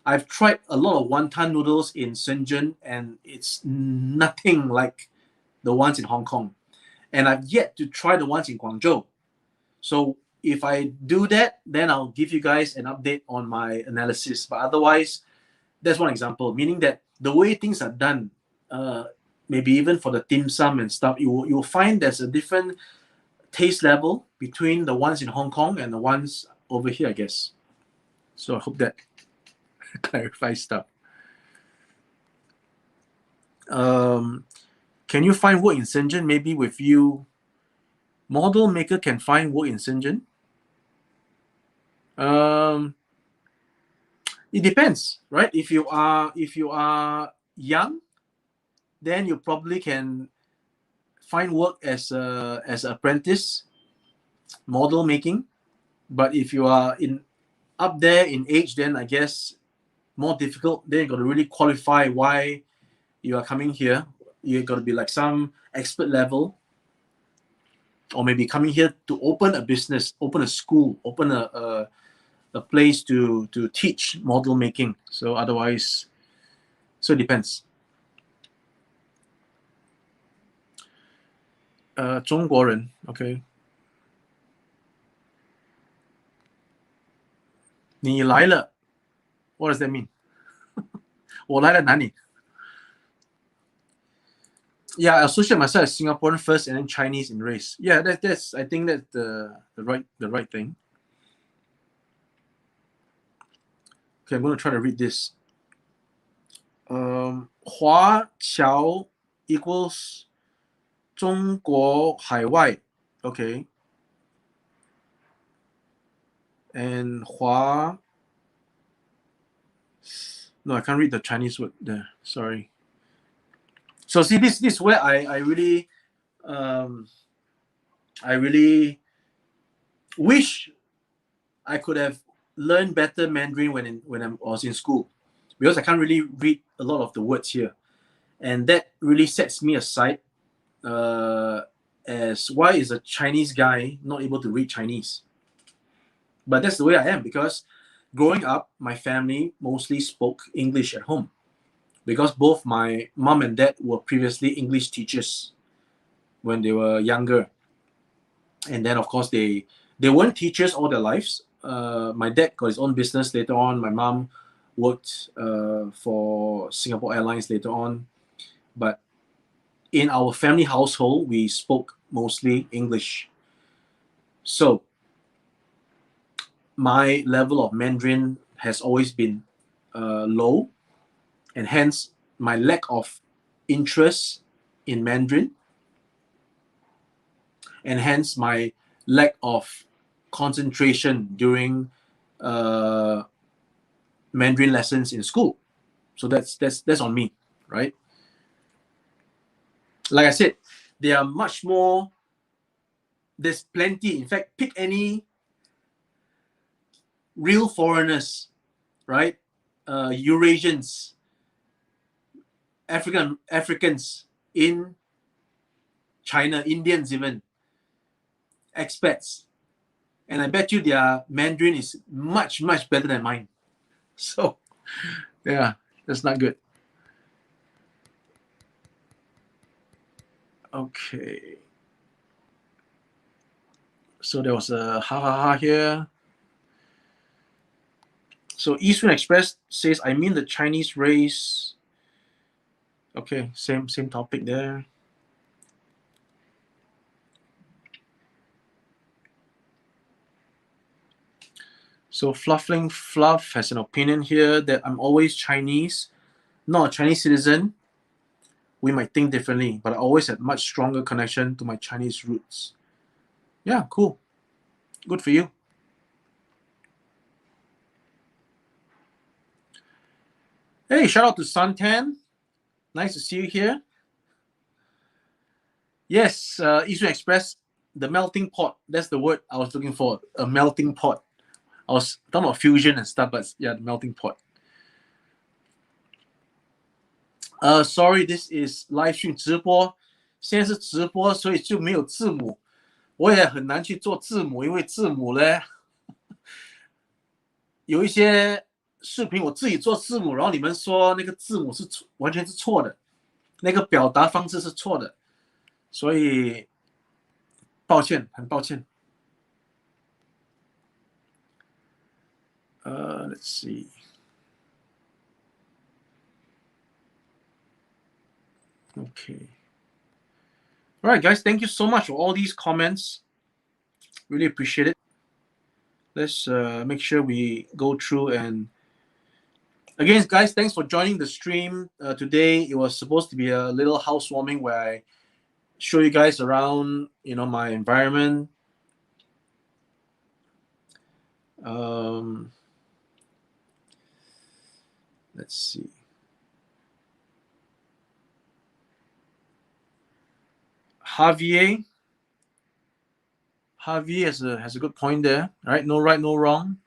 I've tried a lot of wonton noodles in ShenZhen, and it's nothing like the ones in Hong Kong. And I've yet to try the ones in Guangzhou. So if I do that, then I'll give you guys an update on my analysis. But otherwise, that's one example, meaning that the way things are done, maybe even for the dim sum and stuff, you'll find there's a different taste level between the ones in Hong Kong and the ones over here, I guess. So I hope that clarifies stuff. Can you find work in ShenZhen? Maybe with you, model maker can find work in ShenZhen. It depends, right? If you are young, then you probably can find work as an apprentice model making. But if you are up there in age, then I guess more difficult. Then you got to really qualify why you are coming here. You got to be like some expert level, or maybe coming here to open a business, open a school, open a place to teach model making. So otherwise, so it depends. 中国人 OK 你来了 What does that mean? 我来了哪里 Yeah, I associate myself as Singaporean first and then Chinese in race. Yeah, that's I think that's the right thing. Okay, I'm going to try to read this. 华侨 equals 中国海外 Okay. And 华 No, I can't read the Chinese word there. Sorry. So see, this is where I really wish I could have learned better Mandarin when I was in school, because I can't really read a lot of the words here, and that really sets me aside as why is a Chinese guy not able to read Chinese? But that's the way I am, because growing up, my family mostly spoke English at home, because both my mom and dad were previously English teachers when they were younger. And then, of course, they weren't teachers all their lives. My dad got his own business later on. My mom worked for Singapore Airlines later on. But in our family household, we spoke mostly English. So my level of Mandarin has always been low, and hence my lack of interest in Mandarin, and hence my lack of concentration during Mandarin lessons in school. So that's on me, right? Like I said, there are much more. There's plenty. In fact, pick any real foreigners, right? Eurasians, Africans in China, Indians even, expats, and I bet you their Mandarin is much, much better than mine. So, yeah, that's not good. Okay. So there was a ha ha ha here. So Eastern Express says, I mean the Chinese race. Okay, same topic there. So Fluffling Fluff has an opinion here that I'm always Chinese, not a Chinese citizen. We might think differently, but I always had much stronger connection to my Chinese roots. Yeah, cool. Good for you. Hey, shout out to Suntan. Nice to see you here. Yes, Eastern Express, the melting pot. That's the word I was looking for, a melting pot. I was talking about fusion and stuff, but yeah, the melting pot. Sorry, this is live stream 直播，现在是直播，所以就没有字母。我也很难去做字母，因为字母呢，有一些视频我自己做字母，然后你们说那个字母是完全是错的，那个表达方式是错的，所以抱歉，很抱歉。Let's see. Okay. All right, guys. Thank you so much for all these comments. Really appreciate it. Let's make sure we go through and again, guys, thanks for joining the stream today. It was supposed to be a little housewarming where I show you guys around, my environment. Let's see. Javier has a good point there. All right, no right, no wrong.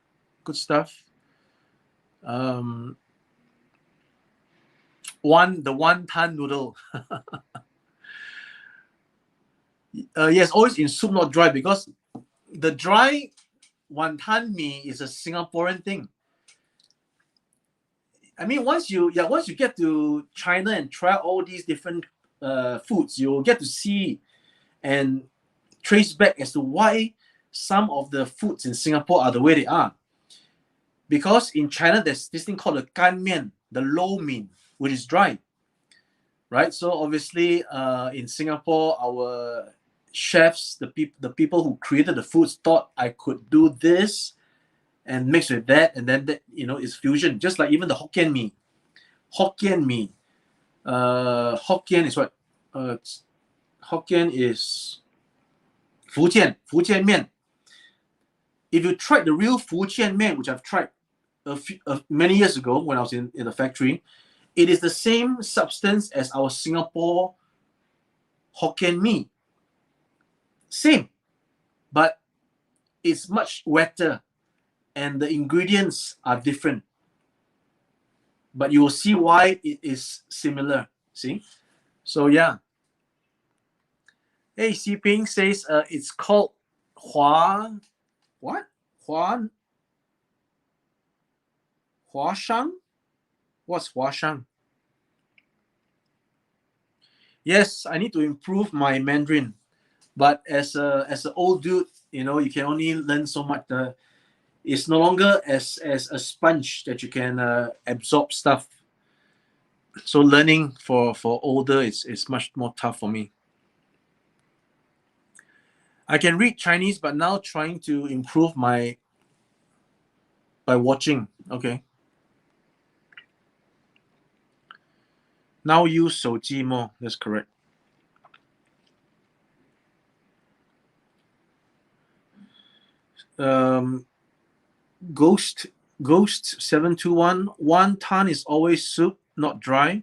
Good stuff. The wonton noodle. Yes, always in soup, not dry, because the dry wonton mee is a Singaporean thing. I mean, once you get to China and try all these different foods, you'll get to see and trace back as to why some of the foods in Singapore are the way they are. Because in China, there's this thing called the gan mian, the lo mein, which is dry, right? So obviously, in Singapore, our chefs, the people who created the foods, thought I could do this and mix with that, and then that, is fusion. Just like even the Hokkien mee. Hokkien is what? Hokkien is Fujian mian. If you tried the real Fujian mian, which I've tried many years ago when I was in the factory, it is the same substance as our Singapore Hokkien mee. Same, but it's much wetter and the ingredients are different. But you will see why it is similar. See? So yeah. Hey, Xiping says it's called Hua Shang? What's Hua Shang? Yes, I need to improve my Mandarin. But as an old dude, you can only learn so much. It's no longer as a sponge that you can absorb stuff. So learning for older is much more tough for me. I can read Chinese, but now trying to improve by watching. Okay. Now use 手机 more. That's correct. Ghost 721. Wonton is always soup, not dry.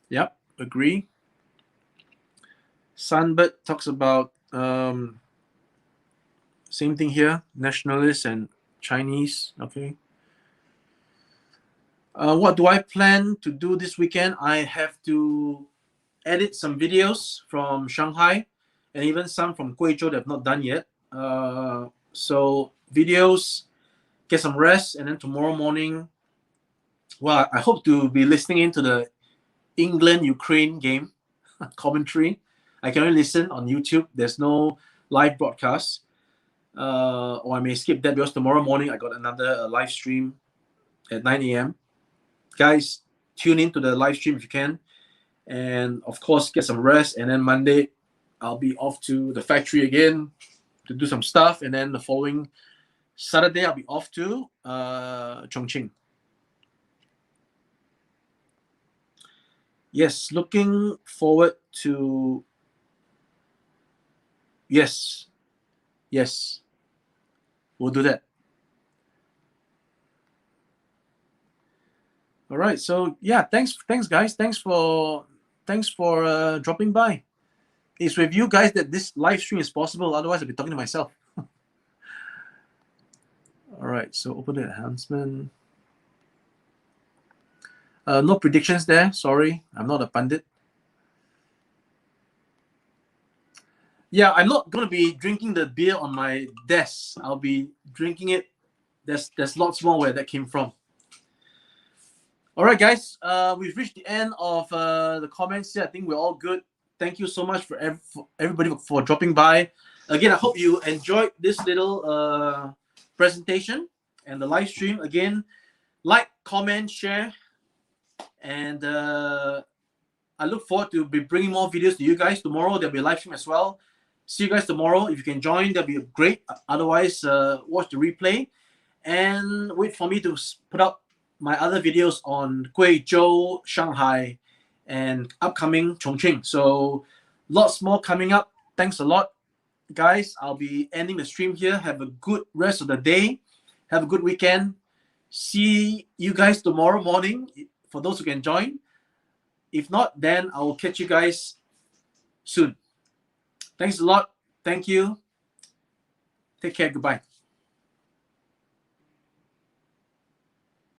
Yep, agree. Sunbird talks about same thing here, nationalist and Chinese. Okay. What do I plan to do this weekend? I have to edit some videos from Shanghai and even some from Guizhou that I've not done yet. So videos, get some rest, and then tomorrow morning, well, I hope to be listening into the England-Ukraine game commentary. I can only listen on YouTube. There's no live broadcast. Or I may skip that because tomorrow morning I got another live stream at 9 a.m. Guys, tune in to the live stream if you can. And of course, get some rest. And then Monday, I'll be off to the factory again to do some stuff. And then the following Saturday, I'll be off to Chongqing. Yes, looking forward to... Yes, we'll do that. All right, so yeah, thanks guys. Thanks for dropping by. It's with you guys that this live stream is possible. Otherwise, I'd be talking to myself. All right, so open the enhancement. No predictions there. Sorry, I'm not a pundit. Yeah, I'm not going to be drinking the beer on my desk. I'll be drinking it. There's lots more where that came from. All right, guys, we've reached the end of the comments here. I think we're all good. Thank you so much for everybody for dropping by. Again, I hope you enjoyed this little presentation and the live stream. Again, like, comment, share, and I look forward to be bringing more videos to you guys. Tomorrow, there'll be a live stream as well. See you guys tomorrow. If you can join, that'll be great. Otherwise, watch the replay and wait for me to put up my other videos on Guizhou, Shanghai, and upcoming Chongqing. So lots more coming up. Thanks a lot, guys. I'll be ending the stream here. Have a good rest of the day. Have a good weekend. See you guys tomorrow morning for those who can join. If not, then I will catch you guys soon. Thanks a lot. Thank you. Take care. Goodbye.